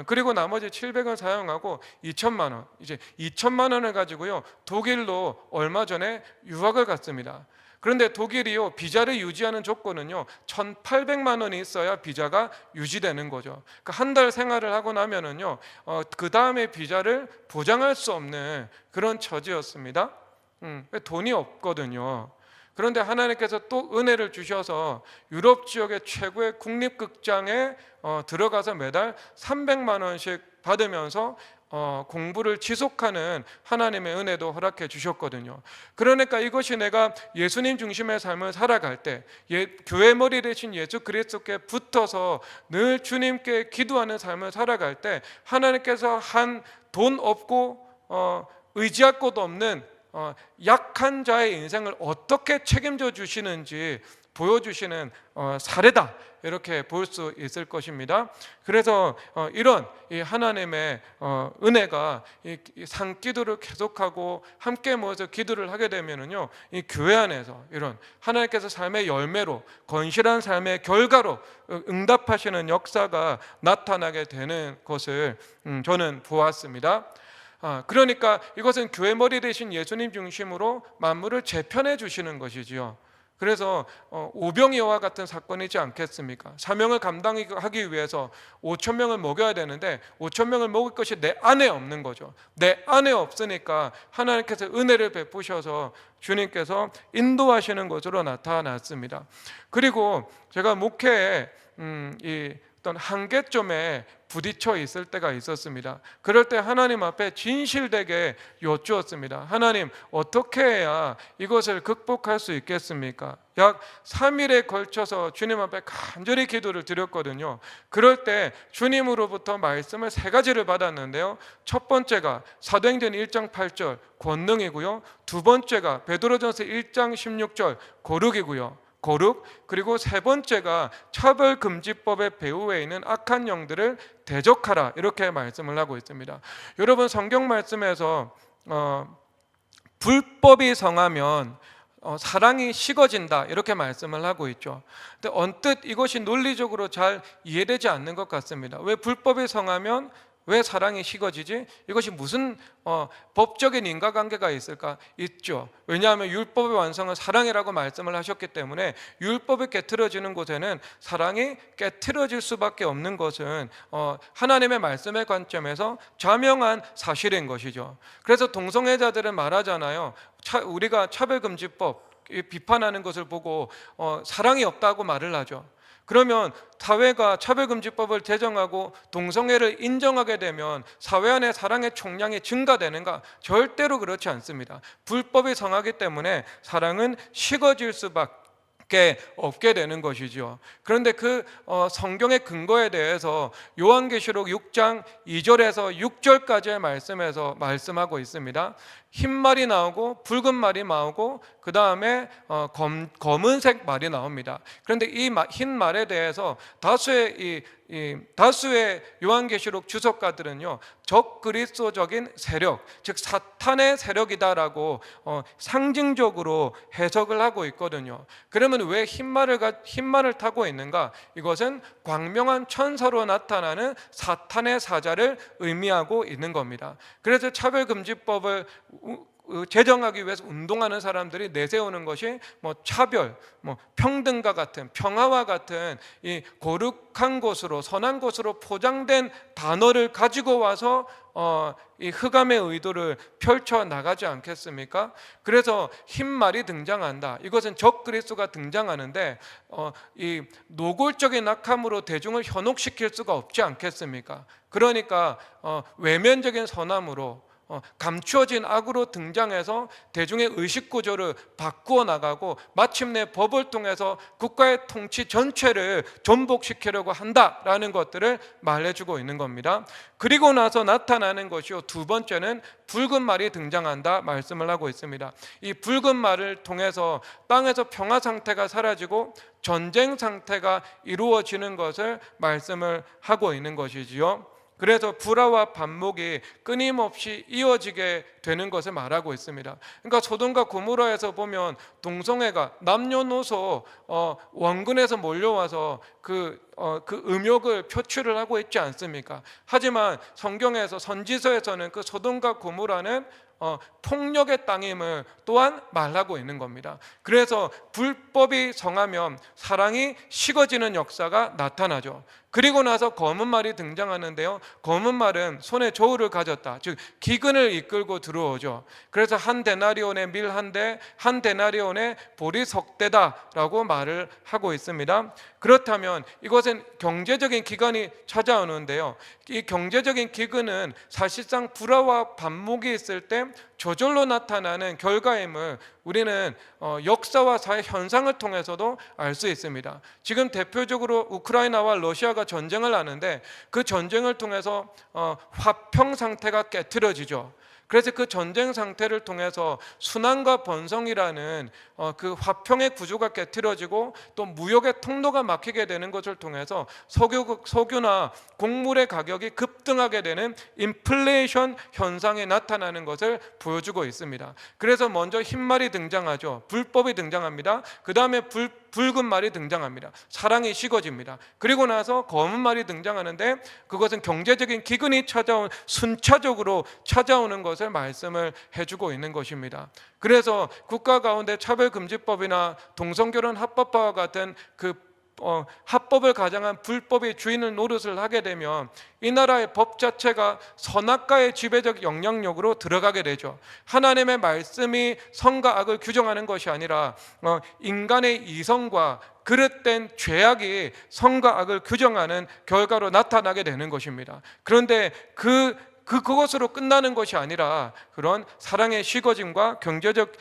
그리고 나머지 700원 사용하고 2천만 원, 이제 2천만 원을 가지고요, 독일로 얼마 전에 유학을 갔습니다. 그런데 독일이요, 비자를 유지하는 조건은요 1,800만 원이 있어야 비자가 유지되는 거죠. 그러니까 한 달 생활을 하고 나면은요 그 다음에 비자를 보장할 수 없는 그런 처지였습니다. 돈이 없거든요. 그런데 하나님께서 또 은혜를 주셔서 유럽 지역의 최고의 국립극장에 들어가서 매달 300만 원씩 받으면서 공부를 지속하는 하나님의 은혜도 허락해 주셨거든요. 그러니까 이것이 내가 예수님 중심의 삶을 살아갈 때, 교회 머리 대신 예수 그리스도께 붙어서 늘 주님께 기도하는 삶을 살아갈 때, 하나님께서 한 돈 없고 의지할 곳 없는 약한 자의 인생을 어떻게 책임져 주시는지 보여주시는 사례다, 이렇게 볼 수 있을 것입니다. 그래서 이런 이 하나님의 은혜가 이 산기도를 계속하고 함께 모여서 기도를 하게 되면은요, 이 교회 안에서 이런 하나님께서 삶의 열매로, 건실한 삶의 결과로 응답하시는 역사가 나타나게 되는 것을 저는 보았습니다. 그러니까 이것은 교회 머리 되신 예수님 중심으로 만물을 재편해 주시는 것이지요. 그래서 오병이어와 같은 사건이지 않겠습니까? 사명을 감당하기 위해서 5천 명을 먹여야 되는데 5천 명을 먹을 것이 내 안에 없는 거죠. 내 안에 없으니까 하나님께서 은혜를 베푸셔서 주님께서 인도하시는 것으로 나타났습니다. 그리고 제가 목회에 이 어떤 한계점에 부딪혀 있을 때가 있었습니다. 그럴 때 하나님 앞에 진실되게 여쭈었습니다. 하나님, 어떻게 해야 이것을 극복할 수 있겠습니까? 약 3일에 걸쳐서 주님 앞에 간절히 기도를 드렸거든요. 그럴 때 주님으로부터 말씀을 3가지를 받았는데요, 첫 번째가 사도행전 1장 8절 권능이고요, 두 번째가 베드로전서 1장 16절 거룩이고요, 그리고 세 번째가 차별금지법의 배후에 있는 악한 영들을 대적하라, 이렇게 말씀을 하고 있습니다. 여러분, 성경 말씀에서 불법이 성하면 사랑이 식어진다, 이렇게 말씀을 하고 있죠. 근데 언뜻 이것이 논리적으로 잘 이해되지 않는 것 같습니다. 왜 불법이 성하면 왜 사랑이 식어지지? 이것이 무슨 법적인 인과관계가 있을까? 있죠. 왜냐하면 율법의 완성은 사랑이라고 말씀을 하셨기 때문에 율법이 깨트려지는 곳에는 사랑이 깨트려질 수밖에 없는 것은 하나님의 말씀의 관점에서 자명한 사실인 것이죠. 그래서 동성애자들은 말하잖아요. 우리가 차별금지법 비판하는 것을 보고 사랑이 없다고 말을 하죠. 그러면 사회가 차별금지법을 제정하고 동성애를 인정하게 되면 사회 안에 사랑의 총량이 증가되는가? 절대로 그렇지 않습니다. 불법이 성하기 때문에 사랑은 식어질 수밖에 없게 되는 것이죠. 그런데 그 성경의 근거에 대해서 요한계시록 6장 2절에서 6절까지의 말씀에서 말씀하고 있습니다. 흰 말이 나오고 붉은 말이 나오고 그 다음에 검은색 말이 나옵니다. 그런데 이 흰 말에 대해서 다수의 요한계시록 주석가들은요, 적그리스도적인 세력, 즉 사탄의 세력이다라고 상징적으로 해석을 하고 있거든요. 그러면 왜 흰 말을 타고 있는가? 이것은 광명한 천사로 나타나는 사탄의 사자를 의미하고 있는 겁니다. 그래서 차별금지법을 제정하기 위해서 운동하는 사람들이 내세우는 것이 차별, 평등과 같은, 평화와 같은 이 거룩한 것으로, 선한 것으로 포장된 단어를 가지고 와서 이 흑암의 의도를 펼쳐 나가지 않겠습니까? 그래서 흰 말이 등장한다. 이것은 적그리스도가 등장하는데 이 노골적인 악함으로 대중을 현혹시킬 수가 없지 않겠습니까? 그러니까 외면적인 선함으로 감추어진 악으로 등장해서 대중의 의식 구조를 바꾸어 나가고 마침내 법을 통해서 국가의 통치 전체를 전복시키려고 한다라는 것들을 말해주고 있는 겁니다. 그리고 나서 나타나는 것이요, 두 번째는 붉은 말이 등장한다 말씀을 하고 있습니다. 이 붉은 말을 통해서 땅에서 평화 상태가 사라지고 전쟁 상태가 이루어지는 것을 말씀을 하고 있는 것이지요. 그래서 불화와 반목이 끊임없이 이어지게 되는 것을 말하고 있습니다. 그러니까 소돔과 고모라에서 보면 동성애가 남녀노소 원근에서 몰려와서 그 음욕을 표출을 하고 있지 않습니까? 하지만 성경에서 선지서에서는 그 소돔과 고모라는 폭력의 땅임을 또한 말하고 있는 겁니다. 그래서 불법이 성하면 사랑이 식어지는 역사가 나타나죠. 그리고 나서 검은 말이 등장하는데요, 검은 말은 손에 저울을 가졌다, 즉 기근을 이끌고 들어오죠. 그래서 한 데나리온의 밀 한 대, 한 데나리온의 보리 석 대다라고 말을 하고 있습니다. 그렇다면 이것은 경제적인 기근이 찾아오는데요, 이 경제적인 기근은 사실상 불화와 반목이 있을 때 저절로 나타나는 결과임을 우리는 역사와 사회 현상을 통해서도 알 수 있습니다. 지금 대표적으로 우크라이나와 러시아가 전쟁을 하는데 그 전쟁을 통해서 화평 상태가 깨트려지죠. 그래서 그 전쟁 상태를 통해서 순환과 번성이라는 그 화평의 구조가 깨트려지고 또 무역의 통로가 막히게 되는 것을 통해서 석유나 곡물의 가격이 급등하게 되는 인플레이션 현상이 나타나는 것을 보여주고 있습니다. 그래서 먼저 흰말이 등장하죠. 불법이 등장합니다. 그 다음에 붉은 말이 등장합니다. 사랑이 식어집니다. 그리고 나서 검은 말이 등장하는데 그것은 경제적인 기근이 순차적으로 찾아오는 것을 말씀을 해주고 있는 것입니다. 그래서 국가 가운데 차별금지법이나 동성결혼 합법화와 같은 합법을 가장한 불법의 주인을 노릇을 하게 되면 이 나라의 법 자체가 선악과의 지배적 영향력으로 들어가게 되죠. 하나님의 말씀이 선과 악을 규정하는 것이 아니라 인간의 이성과 그릇된 죄악이 선과 악을 규정하는 결과로 나타나게 되는 것입니다. 그런데 그것으로 끝나는 것이 아니라 그런 사랑의 식어짐과 경제적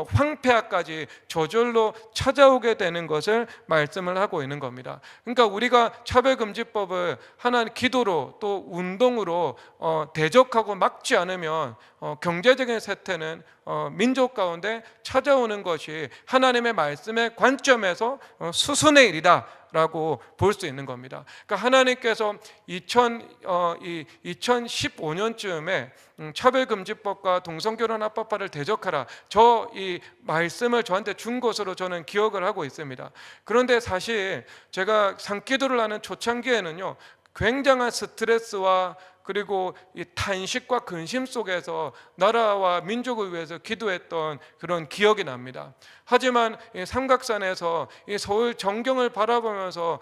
황폐화까지 저절로 찾아오게 되는 것을 말씀을 하고 있는 겁니다. 그러니까 우리가 차별금지법을 하나의 기도로 또 운동으로 대적하고 막지 않으면 경제적인 쇠퇴는 민족 가운데 찾아오는 것이 하나님의 말씀의 관점에서 수순의 일이다 라고 볼 수 있는 겁니다. 그러니까 하나님께서 2015년쯤에 차별금지법과 동성결혼 합법화를 대적하라, 이 말씀을 저한테 준 것으로 저는 기억을 하고 있습니다. 그런데 사실 제가 산기도를 하는 초창기에는요, 굉장한 스트레스와 그리고 이 탄식과 근심 속에서 나라와 민족을 위해서 기도했던 그런 기억이 납니다. 하지만 삼각산에서 이 서울 정경을 바라보면서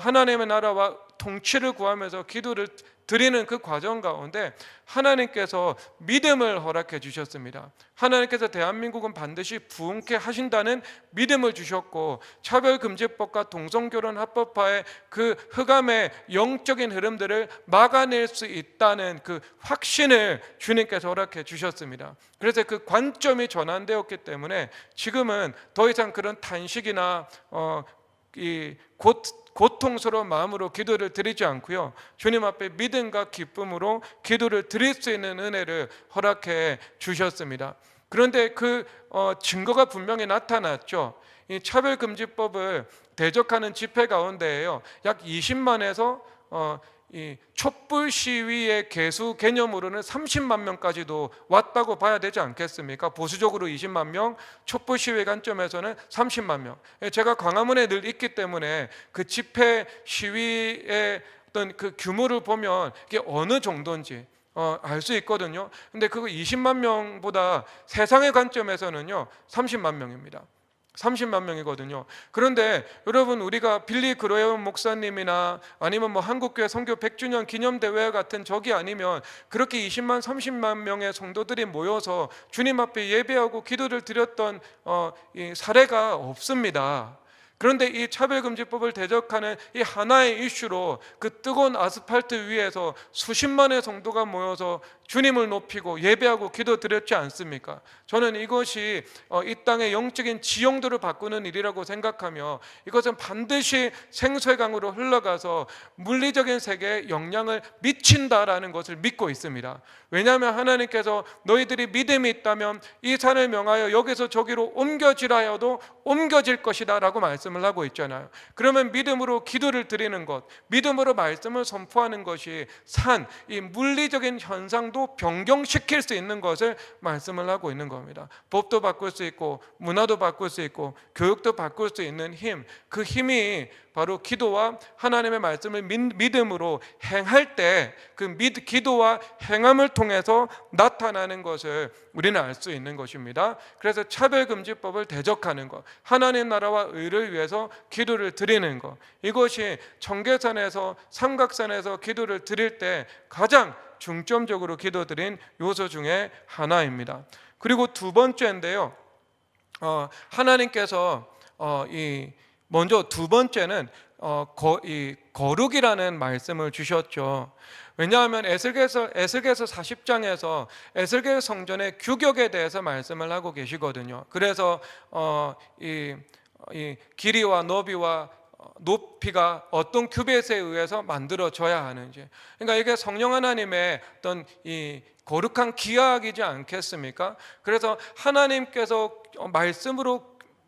하나님의 나라와 통치를 구하면서 기도를 드리는 그 과정 가운데 하나님께서 믿음을 허락해 주셨습니다. 하나님께서 대한민국은 반드시 부흥케 하신다는 믿음을 주셨고, 차별금지법과 동성결혼 합법화의 그 흑암의 영적인 흐름들을 막아낼 수 있다는 그 확신을 주님께서 허락해 주셨습니다. 그래서 그 관점이 전환되었기 때문에 지금은 더 이상 그런 탄식이나 고통스러운 마음으로 기도를 드리지 않고요, 주님 앞에 믿음과 기쁨으로 기도를 드릴 수 있는 은혜를 허락해 주셨습니다. 그런데 그 증거가 분명히 나타났죠. 이 차별금지법을 대적하는 집회 가운데에요, 약 20만에서 이 촛불 시위의 개수 개념으로는 30만 명까지도 왔다고 봐야 되지 않겠습니까? 보수적으로 20만 명, 촛불 시위 관점에서는 30만 명. 제가 광화문에 늘 있기 때문에 그 집회 시위의 어떤 그 규모를 보면 이게 어느 정도인지 알 수 있거든요. 근데 그거 20만 명보다 세상의 관점에서는요 30만 명입니다. 30만 명이거든요. 그런데 여러분, 우리가 빌리 그레엄 목사님이나 아니면 한국교회 선교 100주년 기념대회 같은 적이 아니면 그렇게 20만 30만 명의 성도들이 모여서 주님 앞에 예배하고 기도를 드렸던 이 사례가 없습니다. 그런데 이 차별금지법을 대적하는 이 하나의 이슈로 그 뜨거운 아스팔트 위에서 수십만의 성도가 모여서 주님을 높이고 예배하고 기도드렸지 않습니까? 저는 이것이 이 땅의 영적인 지형도를 바꾸는 일이라고 생각하며 이것은 반드시 생수의 강으로 흘러가서 물리적인 세계에 영향을 미친다라는 것을 믿고 있습니다. 왜냐하면 하나님께서 너희들이 믿음이 있다면 이 산을 명하여 여기서 저기로 옮겨지라 하여도 옮겨질 것이다 라고 말씀을 하고 있잖아요. 그러면 믿음으로 기도를 드리는 것, 믿음으로 말씀을 선포하는 것이 산, 이 물리적인 현상도 변경시킬 수 있는 것을 말씀을 하고 있는 겁니다. 법도 바꿀 수 있고 문화도 바꿀 수 있고 교육도 바꿀 수 있는 힘, 그 힘이 바로 기도와 하나님의 말씀을 믿음으로 행할 때 그 기도와 행함을 통해서 나타나는 것을 우리는 알 수 있는 것입니다. 그래서 차별금지법을 대적하는 것, 하나님 나라와 의를 위해서 기도를 드리는 것, 이것이 청계산에서 삼각산에서 기도를 드릴 때 가장 중점적으로 기도드린 요소 중에 하나입니다. 그리고 두 번째인데요, 하나님께서 먼저 두 번째는 이 거룩이라는 말씀을 주셨죠. 왜냐하면 에스겔서 40장에서 에스겔 성전의 규격에 대해서 말씀을 하고 계시거든요. 그래서 이 길이와 너비와 높이가 어떤 큐빗에 의해서 만들어져야 하는지, 그러니까 이게 성령 하나님의 어떤 이 거룩한 기하이지 않겠습니까? 그래서 하나님께서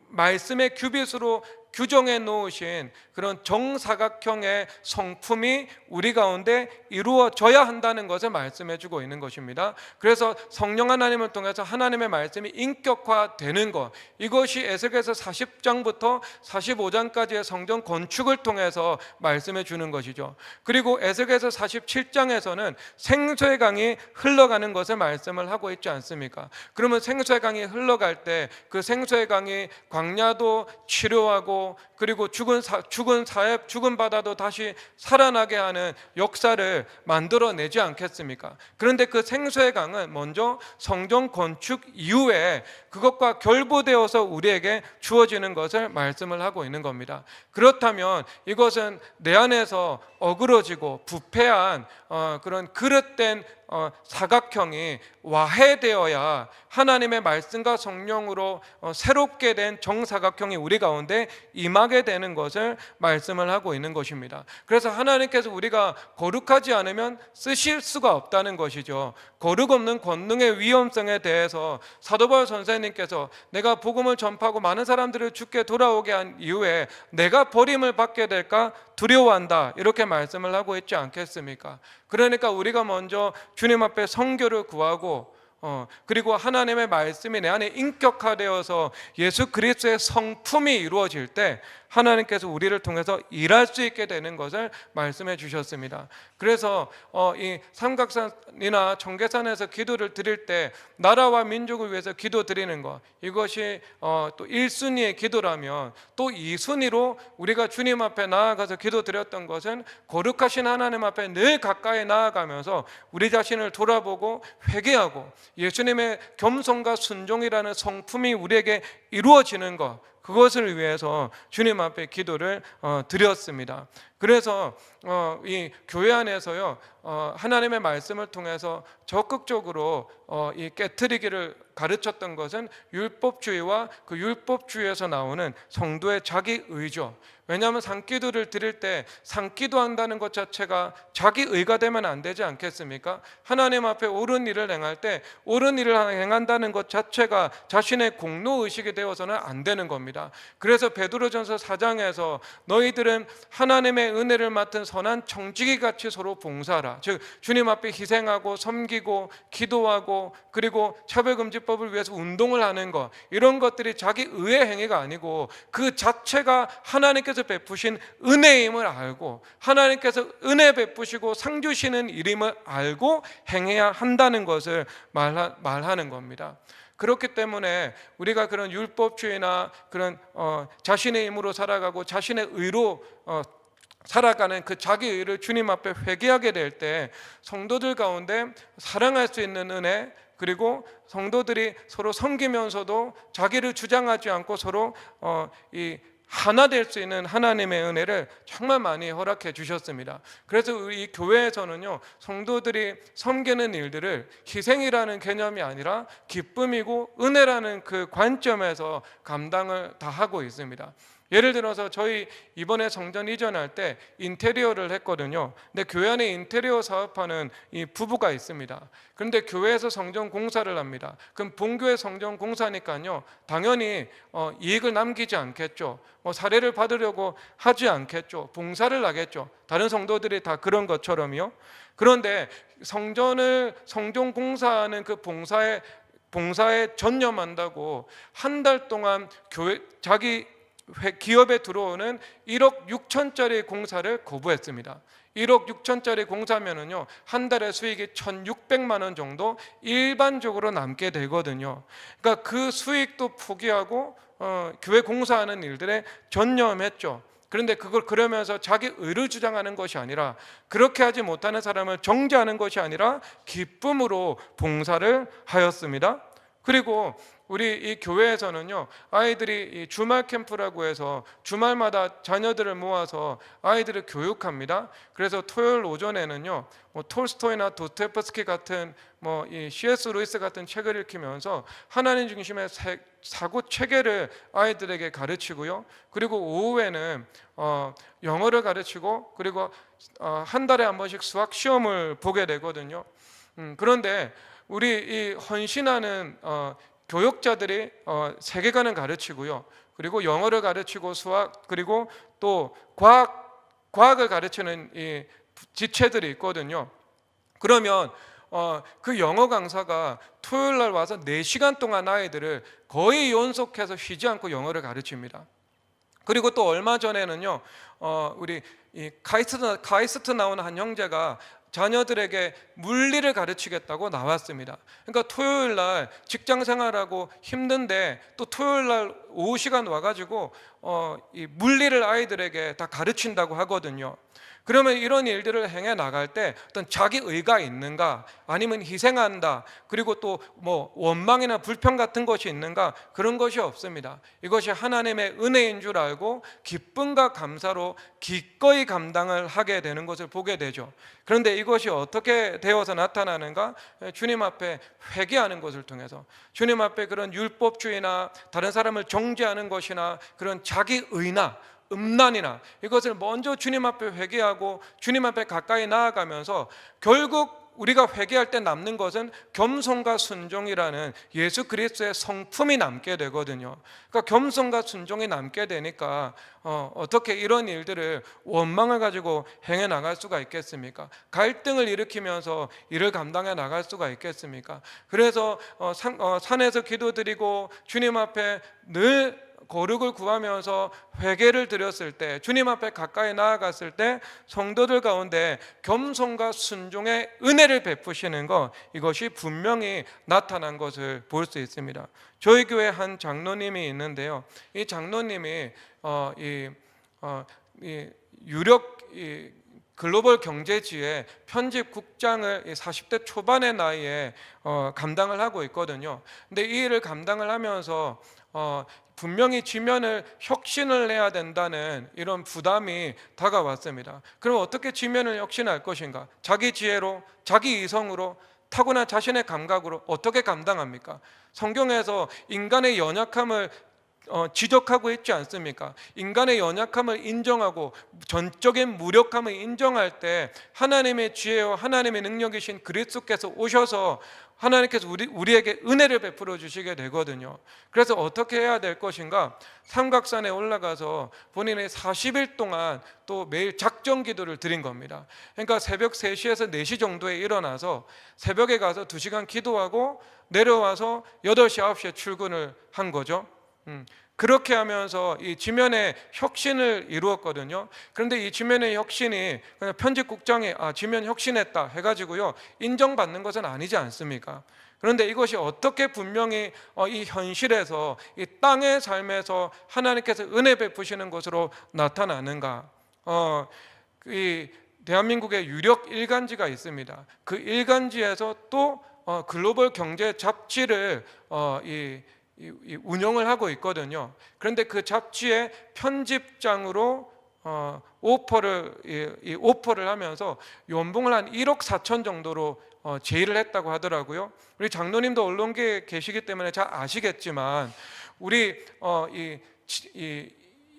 말씀의 큐빗으로 규정해 놓으신 그런 정사각형의 성품이 우리 가운데 이루어져야 한다는 것을 말씀해 주고 있는 것입니다. 그래서 성령 하나님을 통해서 하나님의 말씀이 인격화되는 것, 이것이 에스겔서 40장부터 45장까지의 성전 건축을 통해서 말씀해 주는 것이죠. 그리고 에스겔서 47장에서는 생수의 강이 흘러가는 것을 말씀을 하고 있지 않습니까? 그러면 생수의 강이 흘러갈 때 그 생수의 강이 광야도 치료하고 그리고 죽은 바다도 다시 살아나게 하는 역사를 만들어내지 않겠습니까? 그런데 그 생수의 강은 먼저 성전 건축 이후에 그것과 결부되어서 우리에게 주어지는 것을 말씀을 하고 있는 겁니다. 그렇다면 이것은 내 안에서 어그러지고 부패한 그런 그릇된 사각형이 와해되어야 하나님의 말씀과 성령으로 새롭게 된 정사각형이 우리 가운데 임하게 되는 것을 말씀을 하고 있는 것입니다. 그래서 하나님께서 우리가 거룩하지 않으면 쓰실 수가 없다는 것이죠. 거룩 없는 권능의 위험성에 대해서 사도 바울 선생님께서 내가 복음을 전파하고 많은 사람들을 주께 돌아오게 한 이후에 내가 버림을 받게 될까 두려워한다, 이렇게 말씀을 하고 있지 않겠습니까? 그러니까 우리가 먼저 주님 앞에 성결을 구하고 그리고 하나님의 말씀이 내 안에 인격화되어서 예수 그리스도의 성품이 이루어질 때 하나님께서 우리를 통해서 일할 수 있게 되는 것을 말씀해 주셨습니다. 그래서 이 삼각산이나 청계산에서 기도를 드릴 때 나라와 민족을 위해서 기도 드리는 것, 이것이 또 1순위의 기도라면 또 2순위로 우리가 주님 앞에 나아가서 기도 드렸던 것은 거룩하신 하나님 앞에 늘 가까이 나아가면서 우리 자신을 돌아보고 회개하고 예수님의 겸손과 순종이라는 성품이 우리에게 이루어지는 것, 그것을 위해서 주님 앞에 기도를 드렸습니다. 그래서 이 교회 안에서요, 하나님의 말씀을 통해서 적극적으로 이 깨트리기를 가르쳤던 것은 율법주의와 그 율법주의에서 나오는 성도의 자기의죠. 왜냐하면 산기도를 드릴 때 산기도한다는 것 자체가 자기의가 되면 안 되지 않겠습니까? 하나님 앞에 옳은 일을 행할 때 옳은 일을 행한다는 것 자체가 자신의 공로의식이 되어서는 안 되는 겁니다. 그래서 베드로전서 4장에서 너희들은 하나님의 은혜를 맡은 선한 청지기 같이 서로 봉사하라, 즉 주님 앞에 희생하고 섬기고 기도하고 그리고 차별금지법을 위해서 운동을 하는 것, 이런 것들이 자기 의의 행위가 아니고 그 자체가 하나님께서 베푸신 은혜임을 알고 하나님께서 은혜 베푸시고 상 주시는 일임을 알고 행해야 한다는 것을 말하는 겁니다. 그렇기 때문에 우리가 그런 율법주의나 그런 자신의 힘으로 살아가고 자신의 의로 살아가는 그 자기의를 주님 앞에 회개하게 될 때 성도들 가운데 사랑할 수 있는 은혜, 그리고 성도들이 서로 섬기면서도 자기를 주장하지 않고 서로 이 하나 될 수 있는 하나님의 은혜를 정말 많이 허락해 주셨습니다. 그래서 우리 교회에서는요, 성도들이 섬기는 일들을 희생이라는 개념이 아니라 기쁨이고 은혜라는 그 관점에서 감당을 다 하고 있습니다. 예를 들어서 저희 이번에 성전 이전할 때 인테리어를 했거든요. 근데 교회 안에 인테리어 사업하는 이 부부가 있습니다. 그런데 교회에서 성전 공사를 합니다. 그럼 본교회 성전 공사니까요, 당연히 이익을 남기지 않겠죠. 사례를 받으려고 하지 않겠죠. 봉사를 하겠죠. 다른 성도들이 다 그런 것처럼요. 그런데 성전 공사하는 그 봉사에 전념한다고 한 달 동안 자기 기업에 들어오는 1억 6천짜리 공사를 거부했습니다. 1억 6천짜리 공사면은요, 한 달에 수익이 1,600만 원 정도 일반적으로 남게 되거든요. 그러니까 그 수익도 포기하고 교회 공사하는 일들에 전념했죠. 그런데 그걸 그러면서 자기 의를 주장하는 것이 아니라, 그렇게 하지 못하는 사람을 정죄하는 것이 아니라 기쁨으로 봉사를 하였습니다. 그리고 우리 이 교회에서는요, 아이들이 이 주말 캠프라고 해서 주말마다 자녀들을 모아서 아이들을 교육합니다. 그래서 토요일 오전에는요, 톨스토이나 도스토옙스키 같은 이 C.S. 루이스 같은 책을 읽히면서 하나님 중심의 사고 체계를 아이들에게 가르치고요. 그리고 오후에는 영어를 가르치고, 그리고 한 달에 한 번씩 수학 시험을 보게 되거든요. 그런데 우리 이 헌신하는 교육자들이 세계관을 가르치고요. 그리고 영어를 가르치고 수학, 그리고 또 과학을 가르치는 이 지체들이 있거든요. 그러면 그 영어 강사가 토요일 날 와서 4시간 동안 아이들을 거의 연속해서 쉬지 않고 영어를 가르칩니다. 그리고 또 얼마 전에는요, 우리 이 카이스트 나오는 한 형제가 자녀들에게 물리를 가르치겠다고 나왔습니다. 그러니까 토요일 날 직장 생활하고 힘든데 또 토요일 날 오후 시간 와가지고 이 물리를 아이들에게 다 가르친다고 하거든요. 그러면 이런 일들을 행해 나갈 때 어떤 자기 의가 있는가, 아니면 희생한다, 그리고 또 원망이나 불평 같은 것이 있는가, 그런 것이 없습니다. 이것이 하나님의 은혜인 줄 알고 기쁨과 감사로 기꺼이 감당을 하게 되는 것을 보게 되죠. 그런데 이것이 어떻게 되어서 나타나는가? 주님 앞에 회개하는 것을 통해서, 주님 앞에 그런 율법주의나 다른 사람을 정죄하는 것이나 그런 자기 의나 음란이나 이것을 먼저 주님 앞에 회개하고 주님 앞에 가까이 나아가면서, 결국 우리가 회개할 때 남는 것은 겸손과 순종이라는 예수 그리스도의 성품이 남게 되거든요. 그러니까 겸손과 순종이 남게 되니까 어떻게 이런 일들을 원망을 가지고 행해 나갈 수가 있겠습니까? 갈등을 일으키면서 일을 감당해 나갈 수가 있겠습니까? 그래서 산에서 기도드리고 주님 앞에 늘 거룩을 구하면서 회개를 드렸을 때, 주님 앞에 가까이 나아갔을 때 성도들 가운데 겸손과 순종의 은혜를 베푸시는 것, 이것이 분명히 나타난 것을 볼 수 있습니다. 저희 교회 한 장로님이 있는데요, 이 장로님이 유력 글로벌 경제지의 편집국장을 40대 초반의 나이에 감당을 하고 있거든요. 근데 이 일을 감당을 하면서 분명히 지면을 혁신을 해야 된다는 이런 부담이 다가왔습니다. 그럼 어떻게 지면을 혁신할 것인가? 자기 지혜로, 자기 이성으로, 타고난 자신의 감각으로 어떻게 감당합니까? 성경에서 인간의 연약함을 지적하고 있지 않습니까? 인간의 연약함을 인정하고 전적인 무력함을 인정할 때 하나님의 지혜와 하나님의 능력이신 그리스도께서 오셔서 하나님께서 우리에게 은혜를 베풀어 주시게 되거든요. 그래서 어떻게 해야 될 것인가? 삼각산에 올라가서 본인의 40일 동안 또 매일 작정 기도를 드린 겁니다. 그러니까 새벽 3시에서 4시 정도에 일어나서 새벽에 가서 2시간 기도하고 내려와서 8시, 9시에 출근을 한 거죠. 그렇게 하면서 이 지면의 혁신을 이루었거든요. 그런데 이 지면의 혁신이 그냥 편집국장이 지면 혁신했다 해가지고요 인정받는 것은 아니지 않습니까? 그런데 이것이 어떻게 분명히 이 현실에서, 이 땅의 삶에서 하나님께서 은혜 베푸시는 것으로 나타나는가? 이 대한민국의 유력 일간지가 있습니다. 그 일간지에서 또 글로벌 경제 잡지를 이 운영을 하고 있거든요. 그런데 그 잡지의 편집장으로 오퍼를 하면서 연봉을 한 1억 4천 정도로 제의를 했다고 하더라고요. 우리 장로님도 언론계에 계시기 때문에 잘 아시겠지만 우리 이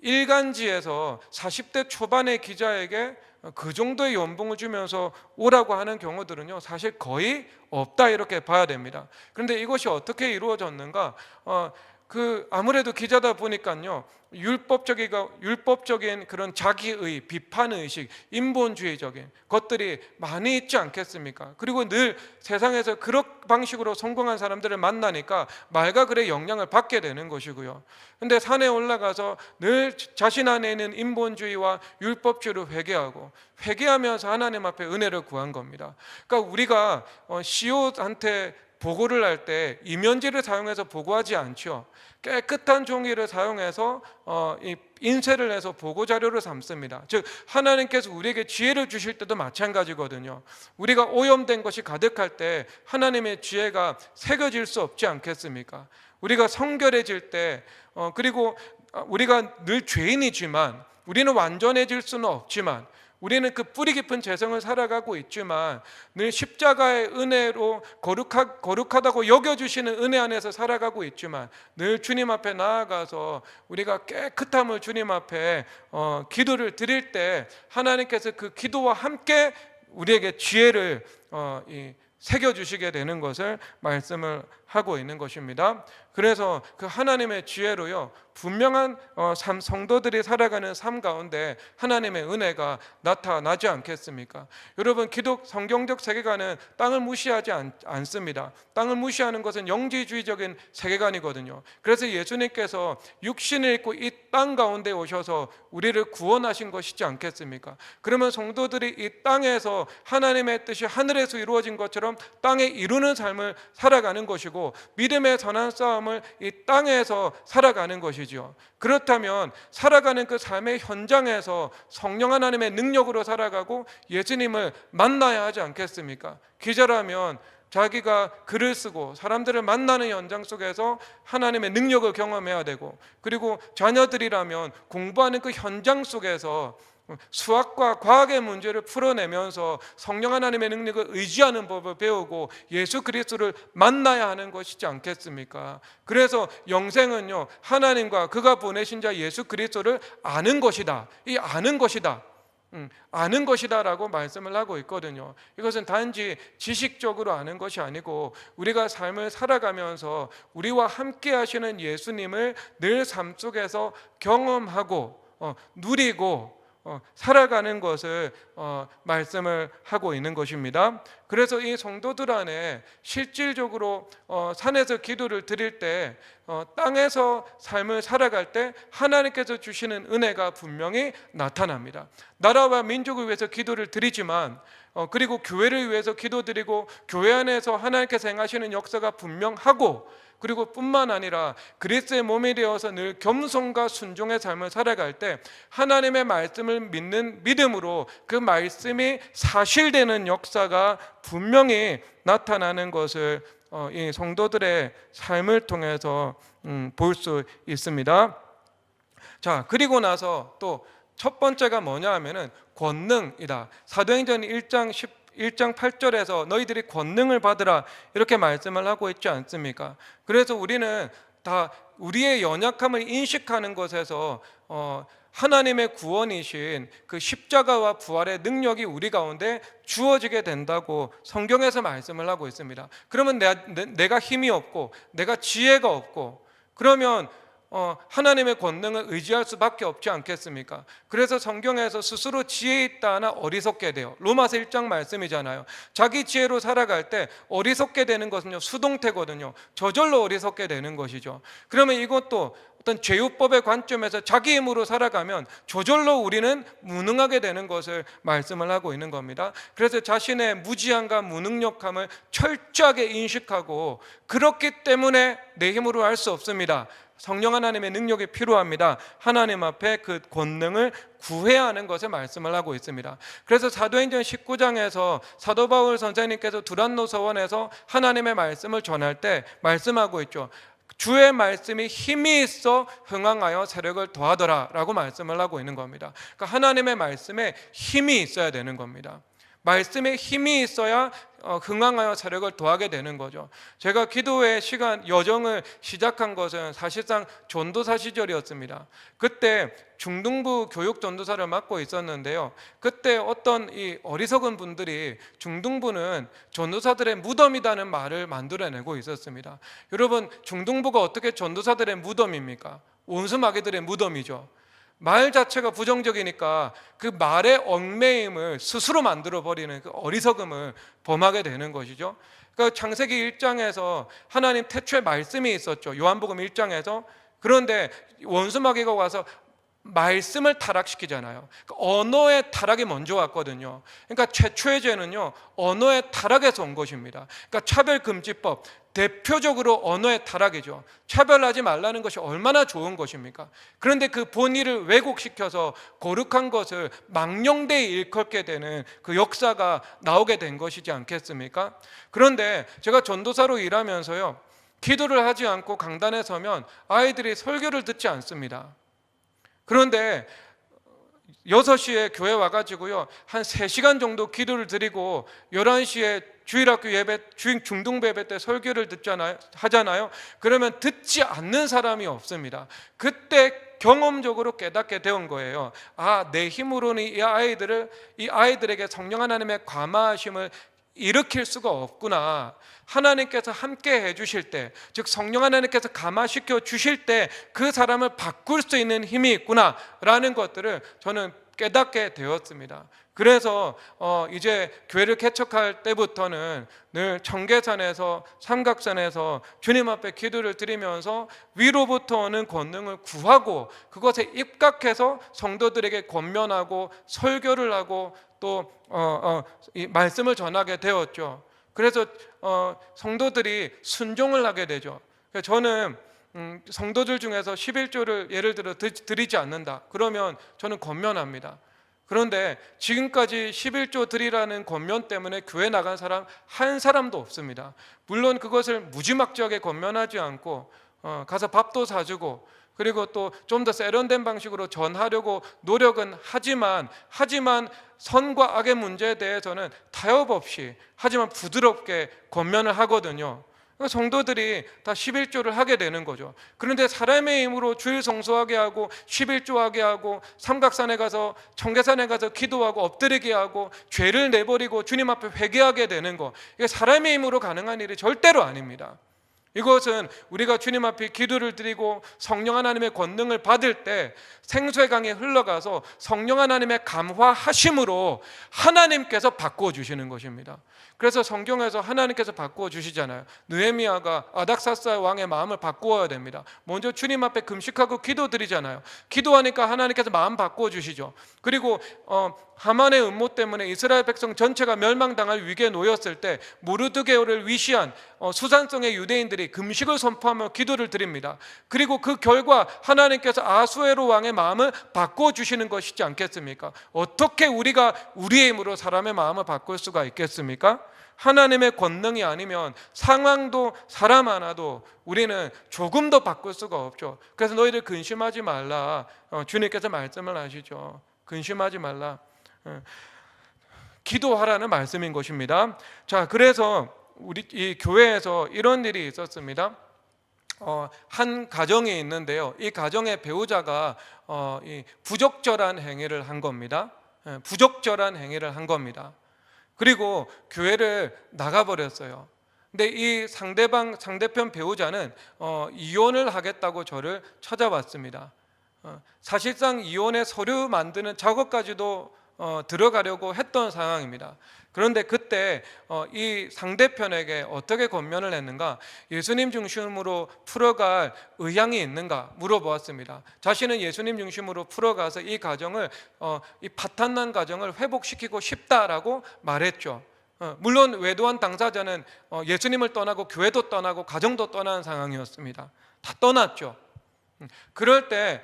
일간지에서 40대 초반의 기자에게 그 정도의 연봉을 주면서 오라고 하는 경우들은요, 사실 거의 없다 이렇게 봐야 됩니다. 그런데 이것이 어떻게 이루어졌는가? 아무래도 기자다 보니까요, 율법적인 그런 자기의 비판의식, 인본주의적인 것들이 많이 있지 않겠습니까? 그리고 늘 세상에서 그런 방식으로 성공한 사람들을 만나니까 말과 글의 영향을 받게 되는 것이고요. 근데 산에 올라가서 늘 자신 안에 있는 인본주의와 율법주의를 회개하면서 하나님 앞에 은혜를 구한 겁니다. 그러니까 우리가 CEO한테 보고를 할 때 이면지를 사용해서 보고하지 않죠. 깨끗한 종이를 사용해서 인쇄를 해서 보고 자료를 삼습니다. 즉 하나님께서 우리에게 지혜를 주실 때도 마찬가지거든요. 우리가 오염된 것이 가득할 때 하나님의 지혜가 새겨질 수 없지 않겠습니까? 우리가 성결해질 때 그리고 우리가 늘 죄인이지만 우리는 완전해질 수는 없지만 우리는 그 뿌리 깊은 재성을 살아가고 있지만 늘 십자가의 은혜로 거룩하다고 여겨주시는 은혜 안에서 살아가고 있지만 늘 주님 앞에 나아가서 우리가 깨끗함을 주님 앞에 기도를 드릴 때 하나님께서 그 기도와 함께 우리에게 지혜를 새겨주시게 되는 것을 말씀을 하고 있는 것입니다. 그래서 그 하나님의 지혜로요, 분명한 성도들이 살아가는 삶 가운데 하나님의 은혜가 나타나지 않겠습니까? 여러분, 기독 성경적 세계관은 땅을 무시하지 않습니다. 땅을 무시하는 것은 영지주의적인 세계관이거든요. 그래서 예수님께서 육신을 입고 이 땅 가운데 오셔서 우리를 구원하신 것이지 않겠습니까? 그러면 성도들이 이 땅에서 하나님의 뜻이 하늘에서 이루어진 것처럼 땅에 이루는 삶을 살아가는 것이고 믿음의 선한 싸움을 이 땅에서 살아가는 것이죠. 그렇다면 살아가는 그 삶의 현장에서 성령 하나님의 능력으로 살아가고 예수님을 만나야 하지 않겠습니까? 기자라면 자기가 글을 쓰고 사람들을 만나는 현장 속에서 하나님의 능력을 경험해야 되고, 그리고 자녀들이라면 공부하는 그 현장 속에서 수학과 과학의 문제를 풀어내면서 성령 하나님의 능력을 의지하는 법을 배우고 예수 그리스도를 만나야 하는 것이지 않겠습니까? 그래서 영생은요, 하나님과 그가 보내신 자 예수 그리스도를 아는 것이다. 이 아는 것이다 라고 말씀을 하고 있거든요. 이것은 단지 지식적으로 아는 것이 아니고 우리가 삶을 살아가면서 우리와 함께 하시는 예수님을 늘 삶 속에서 경험하고 누리고 살아가는 것을 말씀을 하고 있는 것입니다. 그래서 이 성도들 안에 실질적으로 산에서 기도를 드릴 때 땅에서 삶을 살아갈 때 하나님께서 주시는 은혜가 분명히 나타납니다. 나라와 민족을 위해서 기도를 드리지만 그리고 교회를 위해서 기도드리고 교회 안에서 하나님께서 행하시는 역사가 분명하고, 그리고 뿐만 아니라 그리스도의 몸이 되어서 늘 겸손과 순종의 삶을 살아갈 때 하나님의 말씀을 믿는 믿음으로 그 말씀이 사실되는 역사가 분명히 나타나는 것을 이 성도들의 삶을 통해서 볼 수 있습니다. 자, 그리고 나서 또 첫 번째가 뭐냐 하면은 권능이다. 사도행전 1장 8절에서 너희들이 권능을 받으라 이렇게 말씀을 하고 있지 않습니까? 그래서 우리는 다 우리의 연약함을 인식하는 것에서 하나님의 구원이신 그 십자가와 부활의 능력이 우리 가운데 주어지게 된다고 성경에서 말씀을 하고 있습니다. 그러면 내가 힘이 없고 내가 지혜가 없고 그러면 하나님의 권능을 의지할 수밖에 없지 않겠습니까? 그래서 성경에서 스스로 지혜 있다 하나 어리석게 돼요. 로마서 1장 말씀이잖아요. 자기 지혜로 살아갈 때 어리석게 되는 것은요, 수동태거든요. 저절로 어리석게 되는 것이죠. 그러면 이것도 어떤 제휴법의 관점에서 자기 힘으로 살아가면 저절로 우리는 무능하게 되는 것을 말씀을 하고 있는 겁니다. 그래서 자신의 무지함과 무능력함을 철저하게 인식하고, 그렇기 때문에 내 힘으로 할 수 없습니다. 성령 하나님의 능력이 필요합니다. 하나님 앞에 그 권능을 구해야 하는 것을 말씀을 하고 있습니다. 그래서 사도행전 19장에서 사도 바울 선생님께서 두란노 서원에서 하나님의 말씀을 전할 때 말씀하고 있죠. 주의 말씀이 힘이 있어 흥황하여 세력을 더하더라 라고 말씀을 하고 있는 겁니다. 그러니까 하나님의 말씀에 힘이 있어야 되는 겁니다. 말씀에 힘이 있어야 흥황하여 세력을 더하게 되는 거죠. 제가 기도의 시간 여정을 시작한 것은 사실상 전도사 시절이었습니다. 그때 중등부 교육 전도사를 맡고 있었는데요. 그때 어떤 이 어리석은 분들이 중등부는 전도사들의 무덤이라는 말을 만들어내고 있었습니다. 여러분, 중등부가 어떻게 전도사들의 무덤입니까? 원수마귀들의 무덤이죠. 말 자체가 부정적이니까 그 말의 얽매임을 스스로 만들어버리는 그 어리석음을 범하게 되는 것이죠. 그러니까 창세기 1장에서 하나님 태초에 말씀이 있었죠. 요한복음 1장에서. 그런데 원수마귀가 와서 말씀을 타락시키잖아요. 그러니까 언어의 타락이 먼저 왔거든요. 그러니까 최초의 죄는요, 언어의 타락에서 온 것입니다. 그러니까 차별금지법, 대표적으로 언어의 타락이죠. 차별하지 말라는 것이 얼마나 좋은 것입니까? 그런데 그 본의를 왜곡시켜서 거룩한 것을 망령되이 일컫게 되는 그 역사가 나오게 된 것이지 않겠습니까? 그런데 제가 전도사로 일하면서요, 기도를 하지 않고 강단에 서면 아이들이 설교를 듣지 않습니다. 그런데 6시에 교회 와가지고요, 한 3시간 정도 기도를 드리고 11시에 주일학교 예배, 중등부 예배 때 설교를 하잖아요. 그러면 듣지 않는 사람이 없습니다. 그때 경험적으로 깨닫게 되온 거예요. 아, 내 힘으로는 이 아이들에게 성령 하나님의 감화하심을 일으킬 수가 없구나. 하나님께서 함께 해주실 때, 즉 성령 하나님께서 감화시켜 주실 때 그 사람을 바꿀 수 있는 힘이 있구나 라는 것들을 저는 깨닫게 되었습니다. 그래서 이제 교회를 개척할 때부터는 늘 청계산에서 삼각산에서 주님 앞에 기도를 드리면서 위로부터 오는 권능을 구하고 그것에 입각해서 성도들에게 권면하고 설교를 하고 또 이 말씀을 전하게 되었죠. 그래서 성도들이 순종을 하게 되죠. 저는 성도들 중에서 11조를 예를 들어 드리지 않는다 그러면 저는 권면합니다. 그런데 지금까지 11조 드리라는 권면 때문에 교회 나간 사람 한 사람도 없습니다. 물론 그것을 무지막지하게 권면하지 않고 가서 밥도 사주고 그리고 또 좀 더 세련된 방식으로 전하려고 노력은 하지만 선과 악의 문제에 대해서는 타협 없이 하지만 부드럽게 권면을 하거든요. 성도들이 다 11조를 하게 되는 거죠. 그런데 사람의 힘으로 주일 성수하게 하고 11조 하게 하고 삼각산에 가서 청계산에 가서 기도하고 엎드리게 하고 죄를 내버리고 주님 앞에 회개하게 되는 거, 이게 사람의 힘으로 가능한 일이 절대로 아닙니다. 이것은 우리가 주님 앞에 기도를 드리고 성령 하나님의 권능을 받을 때 생수의 강에 흘러가서 성령 하나님의 감화하심으로 하나님께서 바꿔주시는 것입니다. 그래서 성경에서 하나님께서 바꿔주시잖아요. 느헤미야가 아닥사스다 왕의 마음을 바꾸어야 됩니다. 먼저 주님 앞에 금식하고 기도드리잖아요. 기도하니까 하나님께서 마음 바꿔주시죠. 그리고 하만의 음모 때문에 이스라엘 백성 전체가 멸망당할 위기에 놓였을 때 모르드게오를 위시한 수산성의 유대인들이 금식을 선포하며 기도를 드립니다. 그리고 그 결과 하나님께서 아수에로 왕의 마음을 바꿔주시는 것이지 않겠습니까? 어떻게 우리가 우리의 힘으로 사람의 마음을 바꿀 수가 있겠습니까? 하나님의 권능이 아니면 상황도 사람 하나도 우리는 조금도 바꿀 수가 없죠. 그래서 너희들 근심하지 말라. 주님께서 말씀을 하시죠. 근심하지 말라. 기도하라는 말씀인 것입니다. 자, 그래서 우리 이 교회에서 이런 일이 있었습니다. 한 가정이 있는데요. 이 가정의 배우자가 이 부적절한 행위를 한 겁니다. 부적절한 행위를 한 겁니다. 그리고 교회를 나가버렸어요. 근데 이 상대편 배우자는 이혼을 하겠다고 저를 찾아왔습니다. 사실상 이혼의 서류 만드는 작업까지도 들어가려고 했던 상황입니다. 그런데 그때 이 상대편에게 어떻게 권면을 했는가? 예수님 중심으로 풀어갈 의향이 있는가 물어보았습니다. 자신은 예수님 중심으로 풀어가서 이 가정을 이 파탄난 가정을 회복시키고 싶다라고 말했죠. 물론 외도한 당사자는 예수님을 떠나고 교회도 떠나고 가정도 떠나는 상황이었습니다. 다 떠났죠. 그럴 때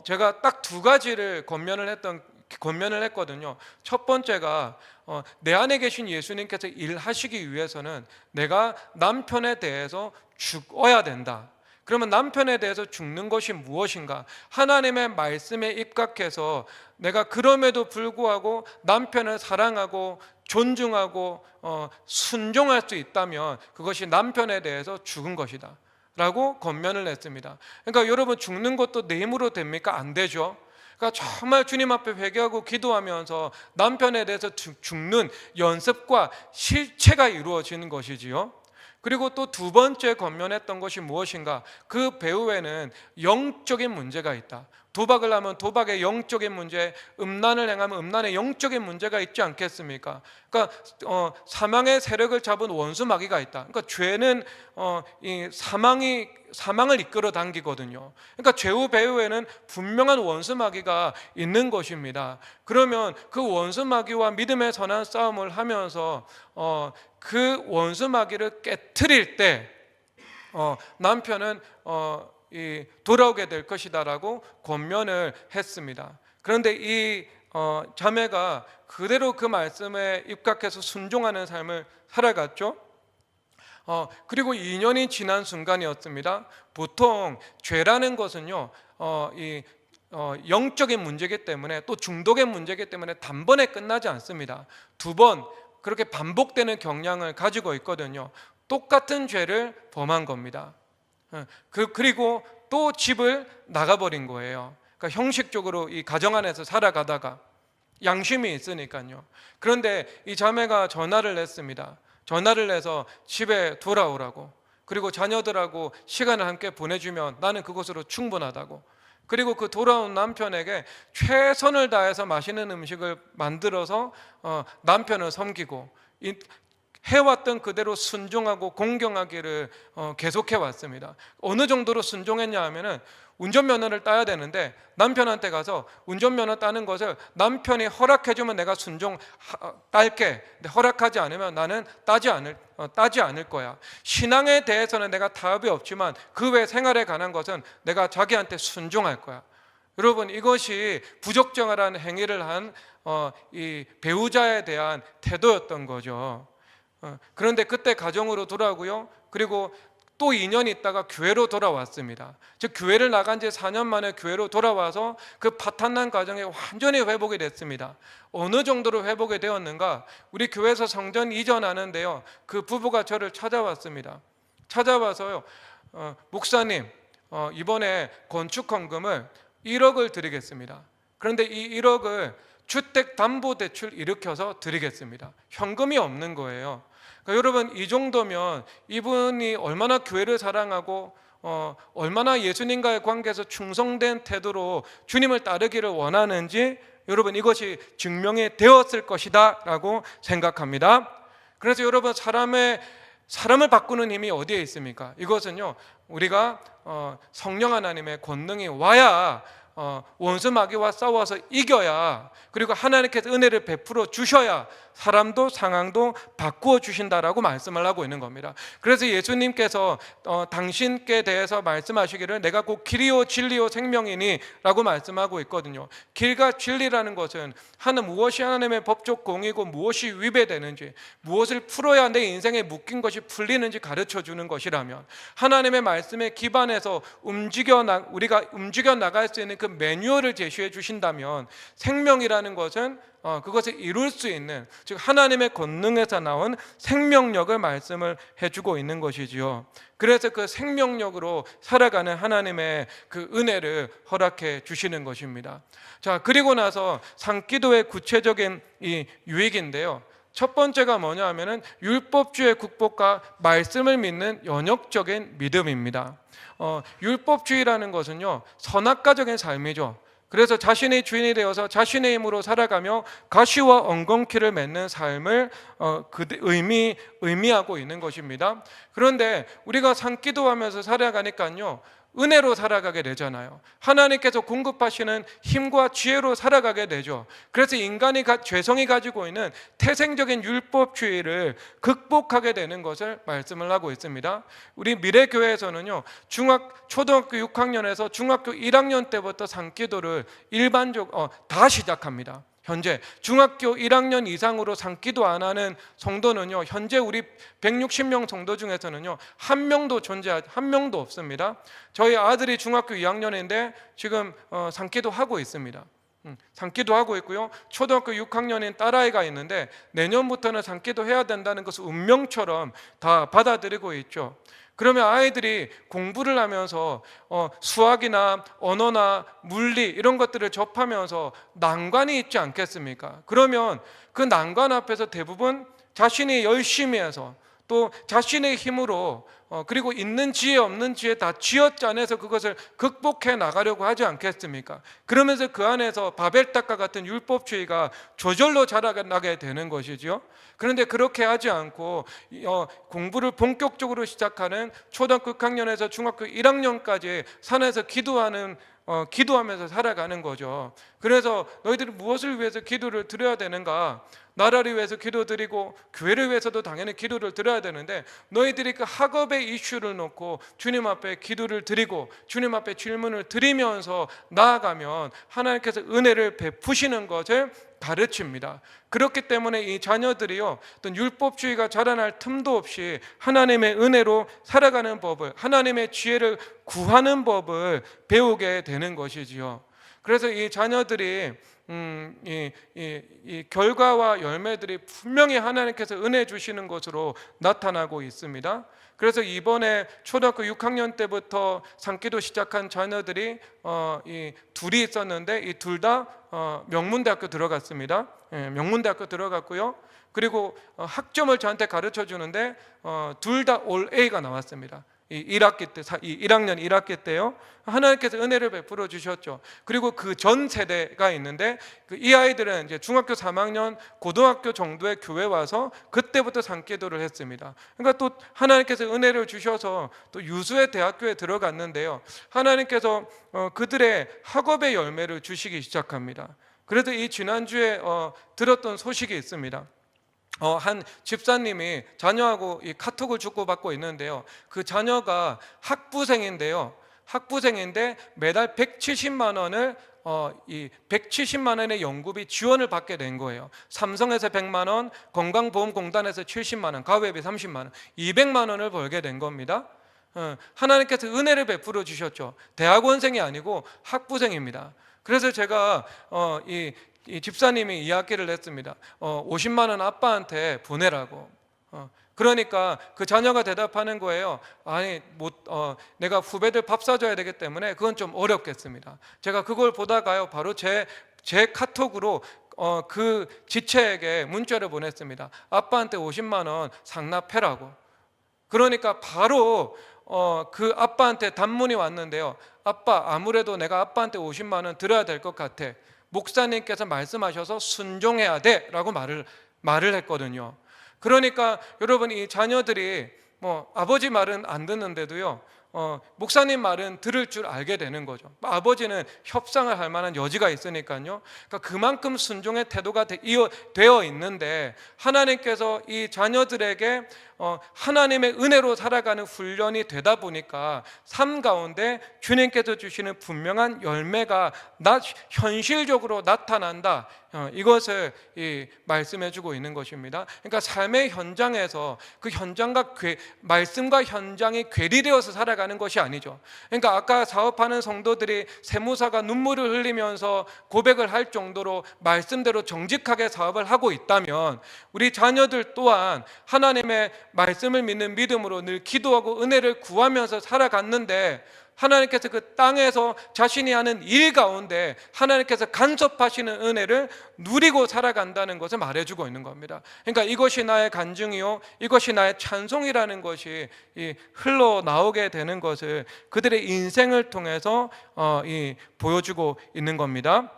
제가 딱 2가지를 권면을 했거든요. 첫 번째가 내 안에 계신 예수님께서 일하시기 위해서는 내가 남편에 대해서 죽어야 된다. 그러면 남편에 대해서 죽는 것이 무엇인가? 하나님의 말씀에 입각해서 내가 그럼에도 불구하고 남편을 사랑하고 존중하고 순종할 수 있다면 그것이 남편에 대해서 죽은 것이다 라고 권면을 했습니다. 그러니까 여러분, 죽는 것도 내 힘으로 됩니까? 안 되죠. 그러니까 정말 주님 앞에 회개하고 기도하면서 남편에 대해서 죽는 연습과 실체가 이루어지는 것이지요. 그리고 또 두 번째 권면했던 것이 무엇인가? 그 배후에는 영적인 문제가 있다. 도박을 하면 도박의 영적인 문제, 음란을 행하면 음란의 영적인 문제가 있지 않겠습니까? 그러니까 사망의 세력을 잡은 원수 마귀가 있다. 그러니까 죄는 이 사망을 이끌어 당기거든요. 그러니까 죄후 배후에는 분명한 원수 마귀가 있는 것입니다. 그러면 그 원수 마귀와 믿음의 선한 싸움을 하면서 그 원수 마귀를 깨트릴 때 남편은 돌아오게 될 것이다라고 권면을 했습니다. 그런데 이 자매가 그대로 그 말씀에 입각해서 순종하는 삶을 살아갔죠. 그리고 2년이 지난 순간이었습니다. 보통 죄라는 것은요, 영적인 문제이기 때문에, 또 중독의 문제이기 때문에 단번에 끝나지 않습니다. 두 번 그렇게 반복되는 경향을 가지고 있거든요. 똑같은 죄를 범한 겁니다. 그리고 또 집을 나가버린 거예요. 그러니까 형식적으로 이 가정 안에서 살아가다가 양심이 있으니까요. 그런데 이 자매가 전화를 했습니다. 전화를 해서 집에 돌아오라고, 그리고 자녀들하고 시간을 함께 보내주면 나는 그것으로 충분하다고, 그리고 그 돌아온 남편에게 최선을 다해서 맛있는 음식을 만들어서 남편을 섬기고 해왔던 그대로 순종하고 공경하기를 계속해 왔습니다. 어느 정도로 순종했냐 하면은 운전면허를 따야 되는데 남편한테 가서 운전면허 따는 것을 남편이 허락해주면 내가 딸게, 근데 허락하지 않으면 나는 따지 않을 거야. 신앙에 대해서는 내가 답이 없지만 그 외 생활에 관한 것은 내가 자기한테 순종할 거야. 여러분, 이것이 부적절한 행위를 한 이 배우자에 대한 태도였던 거죠. 그런데 그때 가정으로 돌아오고요. 그리고 또 2년 있다가 교회로 돌아왔습니다. 즉 교회를 나간 지 4년 만에 교회로 돌아와서 그 파탄난 가정이 완전히 회복이 됐습니다. 어느 정도로 회복이 되었는가? 우리 교회에서 성전 이전하는데요, 그 부부가 저를 찾아왔습니다. 찾아와서요, 목사님, 이번에 건축헌금을 1억을 드리겠습니다. 그런데 이 1억을 주택담보대출 일으켜서 드리겠습니다. 현금이 없는 거예요. 그러니까 여러분, 이 정도면 이분이 얼마나 교회를 사랑하고 얼마나 예수님과의 관계에서 충성된 태도로 주님을 따르기를 원하는지 여러분, 이것이 증명이 되었을 것이다 라고 생각합니다. 그래서 여러분, 사람을 바꾸는 힘이 어디에 있습니까? 이것은요, 우리가 성령 하나님의 권능이 와야, 원수 마귀와 싸워서 이겨야, 그리고 하나님께서 은혜를 베풀어 주셔야 사람도 상황도 바꾸어 주신다라고 말씀을 하고 있는 겁니다. 그래서 예수님께서 당신께 대해서 말씀하시기를 내가 곧 길이요 진리요 생명이니 라고 말씀하고 있거든요. 길과 진리라는 것은 무엇이 하나님의 법적 공이고 무엇이 위배되는지, 무엇을 풀어야 내 인생에 묶인 것이 풀리는지 가르쳐 주는 것이라면, 하나님의 말씀에 기반해서 우리가 움직여 나갈 수 있는 그 매뉴얼을 제시해 주신다면, 생명이라는 것은 그것을 이룰 수 있는, 즉 하나님의 권능에서 나온 생명력을 말씀을 해주고 있는 것이지요. 그래서 그 생명력으로 살아가는 하나님의 그 은혜를 허락해 주시는 것입니다. 자, 그리고 나서 산기도의 구체적인 이 유익인데요, 첫 번째가 뭐냐 하면은 율법주의 국법과 말씀을 믿는 연역적인 믿음입니다. 율법주의라는 것은요, 선악과적인 삶이죠. 그래서 자신의 주인이 되어서 자신의 힘으로 살아가며 가시와 엉겅퀴를 맺는 삶을 의미하고 있는 것입니다. 그런데 우리가 산기도하면서 살아가니까요, 은혜로 살아가게 되잖아요. 하나님께서 공급하시는 힘과 지혜로 살아가게 되죠. 그래서 인간이 죄성이 가지고 있는 태생적인 율법주의를 극복하게 되는 것을 말씀을 하고 있습니다. 우리 미래교회에서는요, 초등학교 6학년에서 중학교 1학년 때부터 산기도를 다 시작합니다. 현재 중학교 1학년 이상으로 산기도 안 하는 성도는요, 현재 우리 160명 성도 중에서는요, 한 명도 없습니다. 저희 아들이 중학교 2학년인데 지금 산기도 하고 있습니다. 산기도 하고 있고요. 초등학교 6학년인 딸아이가 있는데 내년부터는 산기도 해야 된다는 것을 운명처럼 다 받아들이고 있죠. 그러면 아이들이 공부를 하면서 수학이나 언어나 물리 이런 것들을 접하면서 난관이 있지 않겠습니까? 그러면 그 난관 앞에서 대부분 자신이 열심히 해서 또 자신의 힘으로 그리고 있는 지혜 없는 지혜 다 쥐어짜내서 그것을 극복해 나가려고 하지 않겠습니까? 그러면서 그 안에서 바벨탑과 같은 율법주의가 저절로 자라나게 되는 것이죠. 그런데 그렇게 하지 않고 공부를 본격적으로 시작하는 초등학교 6학년에서 중학교 1학년까지 산에서 기도하면서 살아가는 거죠. 그래서 너희들이 무엇을 위해서 기도를 드려야 되는가? 나라를 위해서 기도드리고 교회를 위해서도 당연히 기도를 드려야 되는데, 너희들이 그 학업의 이슈를 놓고 주님 앞에 기도를 드리고 주님 앞에 질문을 드리면서 나아가면 하나님께서 은혜를 베푸시는 것을 가르칩니다. 그렇기 때문에 이 자녀들이요, 어떤 율법주의가 자라날 틈도 없이 하나님의 은혜로 살아가는 법을, 하나님의 지혜를 구하는 법을 배우게 되는 것이지요. 그래서 이 자녀들이 이 결과와 열매들이 분명히 하나님께서 은혜 주시는 것으로 나타나고 있습니다. 그래서 이번에 초등학교 6학년 때부터 산기도 시작한 자녀들이 이 둘이 있었는데 이 둘 다 명문대학교 들어갔습니다. 명문대학교 들어갔고요. 그리고 학점을 저한테 가르쳐 주는데 둘 다 올 A가 나왔습니다. 이 1학기 때, 1학년 1학기 때요, 하나님께서 은혜를 베풀어 주셨죠. 그리고 그 전 세대가 있는데 이 아이들은 이제 중학교 3학년, 고등학교 정도의 교회 와서 그때부터 산기도를 했습니다. 그러니까 또 하나님께서 은혜를 주셔서 또 유수의 대학교에 들어갔는데요, 하나님께서 그들의 학업의 열매를 주시기 시작합니다. 그래서 이 지난주에 들었던 소식이 있습니다. 한 집사님이 자녀하고 이 카톡을 주고받고 있는데요, 그 자녀가 학부생인데 매달 170만 원을 이 170만 원의 연구비 지원을 받게 된 거예요. 삼성에서 100만 원, 건강보험공단에서 70만 원, 가회비 30만 원, 200만 원을 벌게 된 겁니다. 하나님께서 은혜를 베풀어 주셨죠. 대학원생이 아니고 학부생입니다. 그래서 제가 이 집사님이 이야기를 했습니다. 50만 원 아빠한테 보내라고. 그러니까 그 자녀가 대답하는 거예요. 아니, 내가 후배들 밥 사줘야 되기 때문에 그건 좀 어렵겠습니다. 제가 그걸 보다가요, 바로 제 카톡으로 그 지체에게 문자를 보냈습니다. 아빠한테 50만 원 상납해라고. 그러니까 바로 그 아빠한테 단문이 왔는데요. 아빠, 아무래도 내가 아빠한테 50만 원 드려야 될 것 같아. 목사님께서 말씀하셔서 순종해야 돼 라고 말을 했거든요. 그러니까 여러분, 이 자녀들이 아버지 말은 안 듣는데도요, 목사님 말은 들을 줄 알게 되는 거죠. 아버지는 협상을 할 만한 여지가 있으니까요. 그러니까 그만큼 순종의 태도가 되어 있는데, 하나님께서 이 자녀들에게 하나님의 은혜로 살아가는 훈련이 되다 보니까 삶 가운데 주님께서 주시는 분명한 열매가 현실적으로 나타난다, 이것을 말씀해주고 있는 것입니다. 그러니까 삶의 현장에서 그 현장과 말씀과 현장이 괴리되어서 살아가는 것이 아니죠. 그러니까 아까 사업하는 성도들이 세무사가 눈물을 흘리면서 고백을 할 정도로 말씀대로 정직하게 사업을 하고 있다면, 우리 자녀들 또한 하나님의 말씀을 믿는 믿음으로 늘 기도하고 은혜를 구하면서 살아갔는데, 하나님께서 그 땅에서 자신이 하는 일 가운데 하나님께서 간섭하시는 은혜를 누리고 살아간다는 것을 말해주고 있는 겁니다. 그러니까 이것이 나의 간증이요, 이것이 나의 찬송이라는 것이 흘러나오게 되는 것을 그들의 인생을 통해서 보여주고 있는 겁니다.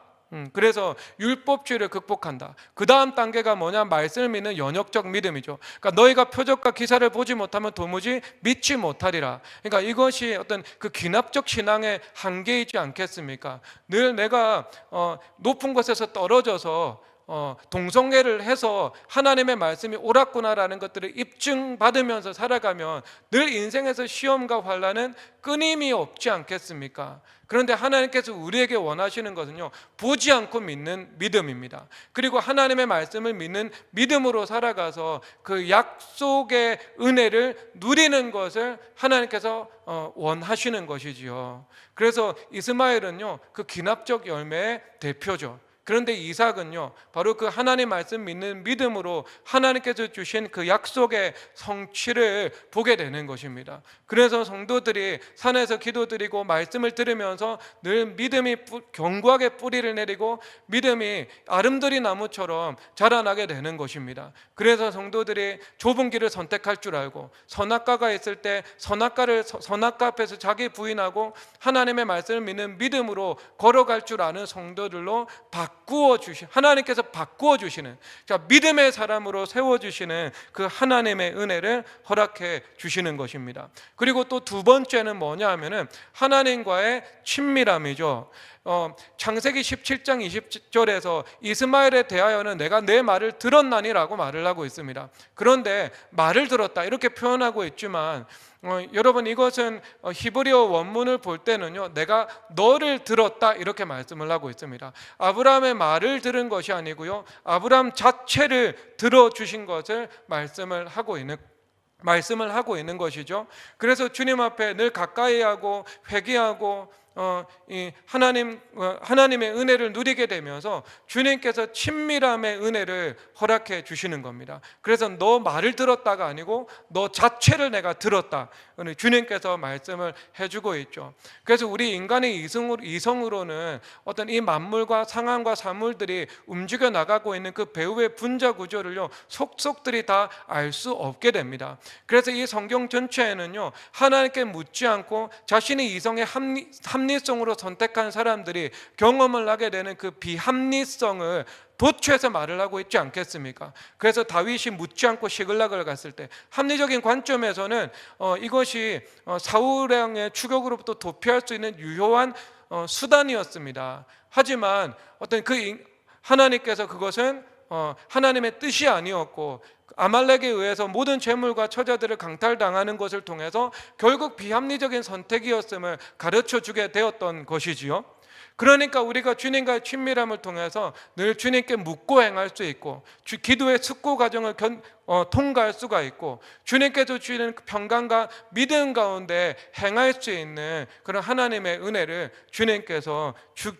그래서 율법주의를 극복한다. 그 다음 단계가 뭐냐? 말씀을 믿는 연역적 믿음이죠. 그러니까 너희가 표적과 기사를 보지 못하면 도무지 믿지 못하리라. 그러니까 이것이 어떤 그 귀납적 신앙의 한계이지 않겠습니까? 늘 내가 높은 곳에서 떨어져서 동성애를 해서 하나님의 말씀이 옳았구나라는 것들을 입증받으면서 살아가면 늘 인생에서 시험과 환난은 끊임이 없지 않겠습니까? 그런데 하나님께서 우리에게 원하시는 것은요, 보지 않고 믿는 믿음입니다. 그리고 하나님의 말씀을 믿는 믿음으로 살아가서 그 약속의 은혜를 누리는 것을 하나님께서 원하시는 것이지요. 그래서 이스마엘은요, 그 기납적 열매의 대표죠. 그런데 이삭은요, 바로 그 하나님 말씀 믿는 믿음으로 하나님께서 주신 그 약속의 성취를 보게 되는 것입니다. 그래서 성도들이 산에서 기도드리고 말씀을 들으면서 늘 믿음이 견고하게 뿌리를 내리고 믿음이 아름드리 나무처럼 자라나게 되는 것입니다. 그래서 성도들이 좁은 길을 선택할 줄 알고, 선악과가 있을 때 선악과 앞에서 자기 부인하고 하나님의 말씀을 믿는 믿음으로 걸어갈 줄 아는 성도들로 하나님께서 바꾸어 주시는, 믿음의 사람으로 세워 주시는 그 하나님의 은혜를 허락해 주시는 것입니다. 그리고 또 두 번째는 뭐냐 하면은 하나님과의 친밀함이죠. 창세기 17장 20절에서 이스마엘에 대하여는 내가 내 말을 들었나니라고 말을 하고 있습니다. 그런데 말을 들었다 이렇게 표현하고 있지만 여러분, 이것은 히브리어 원문을 볼 때는요, 내가 너를 들었다 이렇게 말씀을 하고 있습니다. 아브라함의 말을 들은 것이 아니고요, 아브라함 자체를 들어주신 것을 말씀을 하고 있는 것이죠. 그래서 주님 앞에 늘 가까이하고 회개하고 하나님의 은혜를 누리게 되면서 주님께서 친밀함의 은혜를 허락해 주시는 겁니다. 그래서 너 말을 들었다가 아니고 너 자체를 내가 들었다, 주님께서 말씀을 해주고 있죠. 그래서 우리 인간의 이성으로는 어떤 이 만물과 상황과 사물들이 움직여 나가고 있는 그 배후의 분자 구조를요, 속속들이 다 알 수 없게 됩니다. 그래서 이 성경 전체에는요, 하나님께 묻지 않고 자신의 이성의 합리성으로 선택한 사람들이 경험을 하게 되는 그 비합리성을 도취해서 말을 하고 있지 않겠습니까? 그래서 다윗이 묻지 않고 시글락을 갔을 때 합리적인 관점에서는 이것이 사울 왕의 추격으로부터 도피할 수 있는 유효한 수단이었습니다. 하지만 하나님께서 그것은 하나님의 뜻이 아니었고, 아말렉에 의해서 모든 재물과 처자들을 강탈당하는 것을 통해서 결국 비합리적인 선택이었음을 가르쳐 주게 되었던 것이지요. 그러니까 우리가 주님과의 친밀함을 통해서 늘 주님께 묻고 행할 수 있고, 기도의 숙고 과정을 통과할 수가 있고, 주님께서 주시는 평강과 믿음 가운데 행할 수 있는 그런 하나님의 은혜를 주님께서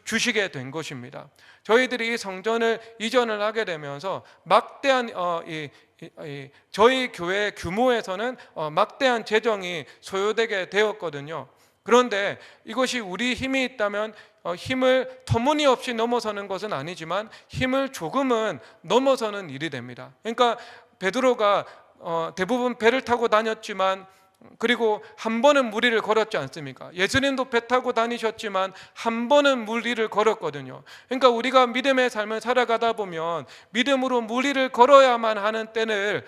주시게 된 것입니다. 저희들이 이 성전을 이전을 하게 되면서 막대한 저희 교회 규모에서는 막대한 재정이 소요되게 되었거든요. 그런데 이것이 우리 힘이 있다면 힘을 터무니없이 넘어서는 것은 아니지만 힘을 조금은 넘어서는 일이 됩니다. 그러니까 베드로가 대부분 배를 타고 다녔지만, 그리고 한 번은 무리를 걸었지 않습니까? 예수님도 배 타고 다니셨지만 한 번은 무리를 걸었거든요. 그러니까 우리가 믿음의 삶을 살아가다 보면 믿음으로 무리를 걸어야만 하는 때를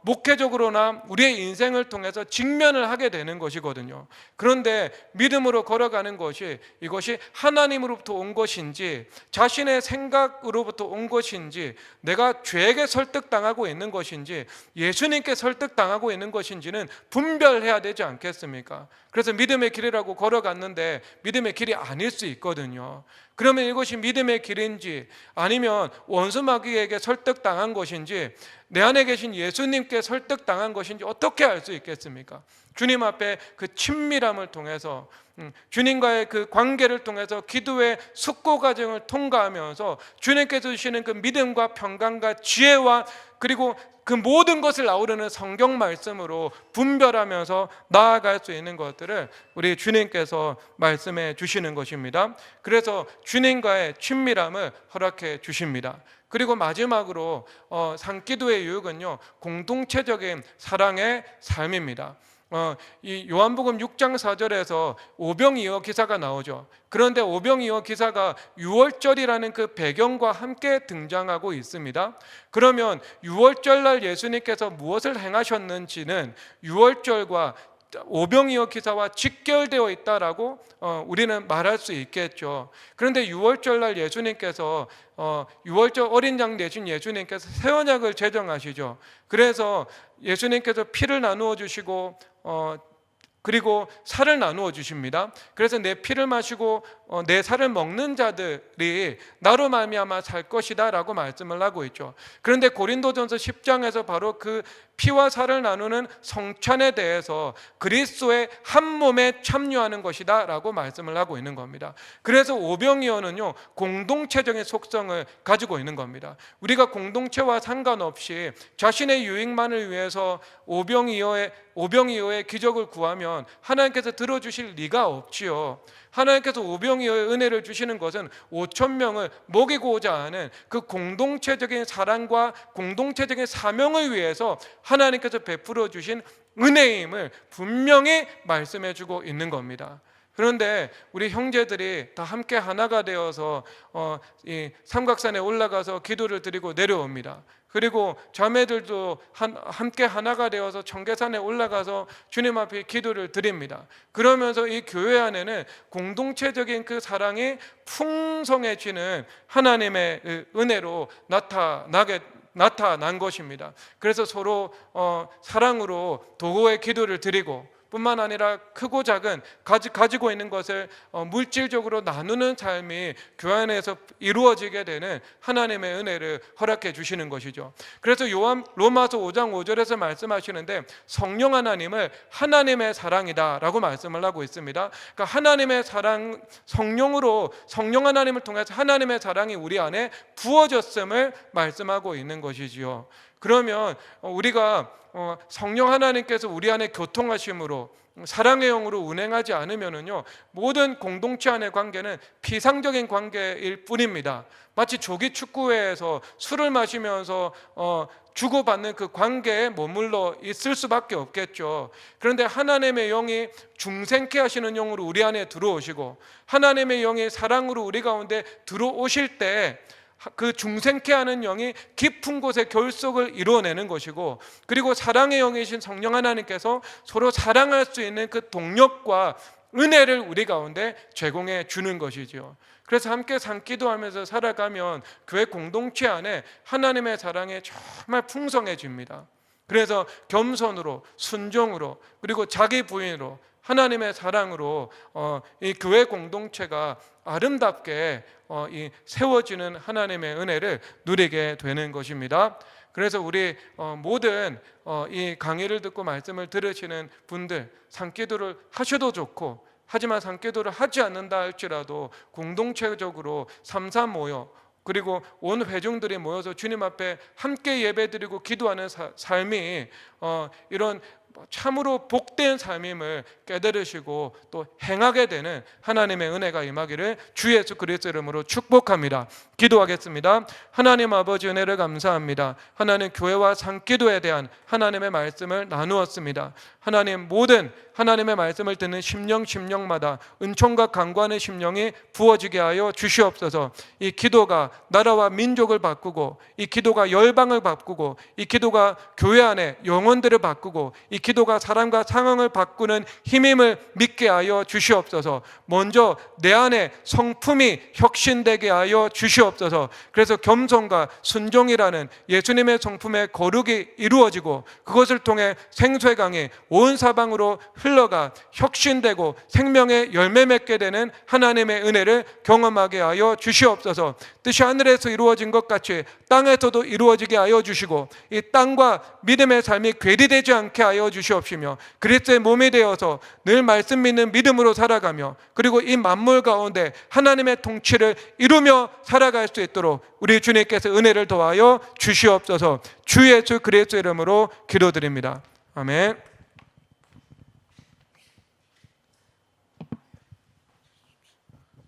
목회적으로나 우리의 인생을 통해서 직면을 하게 되는 것이거든요. 그런데 믿음으로 걸어가는 것이, 이것이 하나님으로부터 온 것인지 자신의 생각으로부터 온 것인지, 내가 죄에게 설득당하고 있는 것인지 예수님께 설득당하고 있는 것인지는 분별해야 되지 않겠습니까? 그래서 믿음의 길이라고 걸어갔는데 믿음의 길이 아닐 수 있거든요. 그러면 이것이 믿음의 길인지 아니면 원수 마귀에게 설득당한 것인지 내 안에 계신 예수님께 설득당한 것인지 어떻게 알 수 있겠습니까? 주님 앞에 그 친밀함을 통해서, 주님과의 그 관계를 통해서 기도의 숙고 과정을 통과하면서 주님께서 주시는 그 믿음과 평강과 지혜와 그리고 그 모든 것을 아우르는 성경 말씀으로 분별하면서 나아갈 수 있는 것들을 우리 주님께서 말씀해 주시는 것입니다. 그래서 주님과의 친밀함을 허락해 주십니다. 그리고 마지막으로 산기도의 유익은요, 공동체적인 사랑의 삶입니다. 이 요한복음 6장 4절에서 오병이어 기사가 나오죠. 그런데 오병이어 기사가 유월절이라는 그 배경과 함께 등장하고 있습니다. 그러면 유월절날 예수님께서 무엇을 행하셨는지는 유월절과 오병이어 기사와 직결되어 있다라고 우리는 말할 수 있겠죠. 그런데 유월절날 예수님께서 유월절 어린 양 되신 예수님께서 새 언약을 제정하시죠. 그래서 예수님께서 피를 나누어 주시고 그리고 살을 나누어 주십니다. 그래서 내 피를 마시고 내 살을 먹는 자들이 나로 말미암아 살 것이다 라고 말씀을 하고 있죠. 그런데 고린도전서 10장에서 바로 그 피와 살을 나누는 성찬에 대해서 그리스도의 한 몸에 참여하는 것이다 라고 말씀을 하고 있는 겁니다. 그래서 오병이어는요, 공동체적인 속성을 가지고 있는 겁니다. 우리가 공동체와 상관없이 자신의 유익만을 위해서 오병이어의 기적을 구하면 하나님께서 들어주실 리가 없지요. 하나님께서 오병이어의 은혜를 주시는 것은 5,000명을 먹이고자 하는 그 공동체적인 사랑과 공동체적인 사명을 위해서 하나님께서 베풀어 주신 은혜임을 분명히 말씀해 주고 있는 겁니다. 그런데 우리 형제들이 다 함께 하나가 되어서 이 삼각산에 올라가서 기도를 드리고 내려옵니다. 그리고 자매들도 함께 하나가 되어서 청계산에 올라가서 주님 앞에 기도를 드립니다. 그러면서 이 교회 안에는 공동체적인 그 사랑이 풍성해지는 하나님의 은혜로 나타난 것입니다. 그래서 서로 사랑으로 도구의 기도를 드리고 뿐만 아니라 크고 작은 가지고 있는 것을 물질적으로 나누는 삶이 교회 안에서 이루어지게 되는 하나님의 은혜를 허락해 주시는 것이죠. 그래서 로마서 5장 5절에서 말씀하시는데 성령 하나님을 하나님의 사랑이다 라고 말씀을 하고 있습니다. 그러니까 하나님의 사랑, 성령 하나님을 통해서 하나님의 사랑이 우리 안에 부어졌음을 말씀하고 있는 것이지요. 그러면 우리가 성령 하나님께서 우리 안에 교통하심으로 사랑의 영으로 운행하지 않으면요, 모든 공동체 안의 관계는 피상적인 관계일 뿐입니다. 마치 조기 축구회에서 술을 마시면서 주고받는 그 관계에 머물러 있을 수밖에 없겠죠. 그런데 하나님의 영이 중생케 하시는 영으로 우리 안에 들어오시고 하나님의 영이 사랑으로 우리 가운데 들어오실 때 그 중생케 하는 영이 깊은 곳에 결속을 이루어내는 것이고, 그리고 사랑의 영이신 성령 하나님께서 서로 사랑할 수 있는 그 동력과 은혜를 우리 가운데 제공해 주는 것이죠. 그래서 함께 산기도하면서 살아가면 교회 공동체 안에 하나님의 사랑이 정말 풍성해집니다. 그래서 겸손으로, 순종으로, 그리고 자기 부인으로, 하나님의 사랑으로 이 교회 공동체가 아름답게 세워지는 하나님의 은혜를 누리게 되는 것입니다. 그래서 우리 모든 이 강의를 듣고 말씀을 들으시는 분들, 산기도를 하셔도 좋고, 하지만 산기도를 하지 않는다 할지라도 공동체적으로 삼삼 모여, 그리고 온 회중들이 모여서 주님 앞에 함께 예배드리고 기도하는 삶이 이런 참으로 복된 삶임을 깨달으시고 또 행하게 되는 하나님의 은혜가 임하기를 주 예수 그리스도 이름으로 축복합니다. 기도하겠습니다. 하나님 아버지, 은혜를 감사합니다. 하나님, 교회와 산기도에 대한 하나님의 말씀을 나누었습니다. 하나님, 모든 하나님의 말씀을 듣는 심령마다 은총과 간구하는 심령이 부어지게 하여 주시옵소서. 이 기도가 나라와 민족을 바꾸고, 이 기도가 열방을 바꾸고, 이 기도가 교회 안에 영혼들을 바꾸고, 이 기도가 사람과 상황을 바꾸는 힘임을 믿게 하여 주시옵소서. 먼저 내 안에 성품이 혁신되게 하여 주시옵소서. 그래서 겸손과 순종이라는 예수님의 성품의 거룩이 이루어지고, 그것을 통해 생수의 강이 온 사방으로 흘러가 혁신되고 생명의 열매 맺게 되는 하나님의 은혜를 경험하게 하여 주시옵소서. 뜻이 하늘에서 이루어진 것 같이 땅에서도 이루어지게 하여 주시고, 이 땅과 믿음의 삶이 괴리되지 않게 하여 주시옵시며, 그리스도의 몸이 되어서 늘 말씀 믿는 믿음으로 살아가며, 그리고 이 만물 가운데 하나님의 통치를 이루며 살아갈 수 있도록 우리 주님께서 은혜를 더하여 주시옵소서. 주 예수 그리스도 이름으로 기도드립니다. 아멘.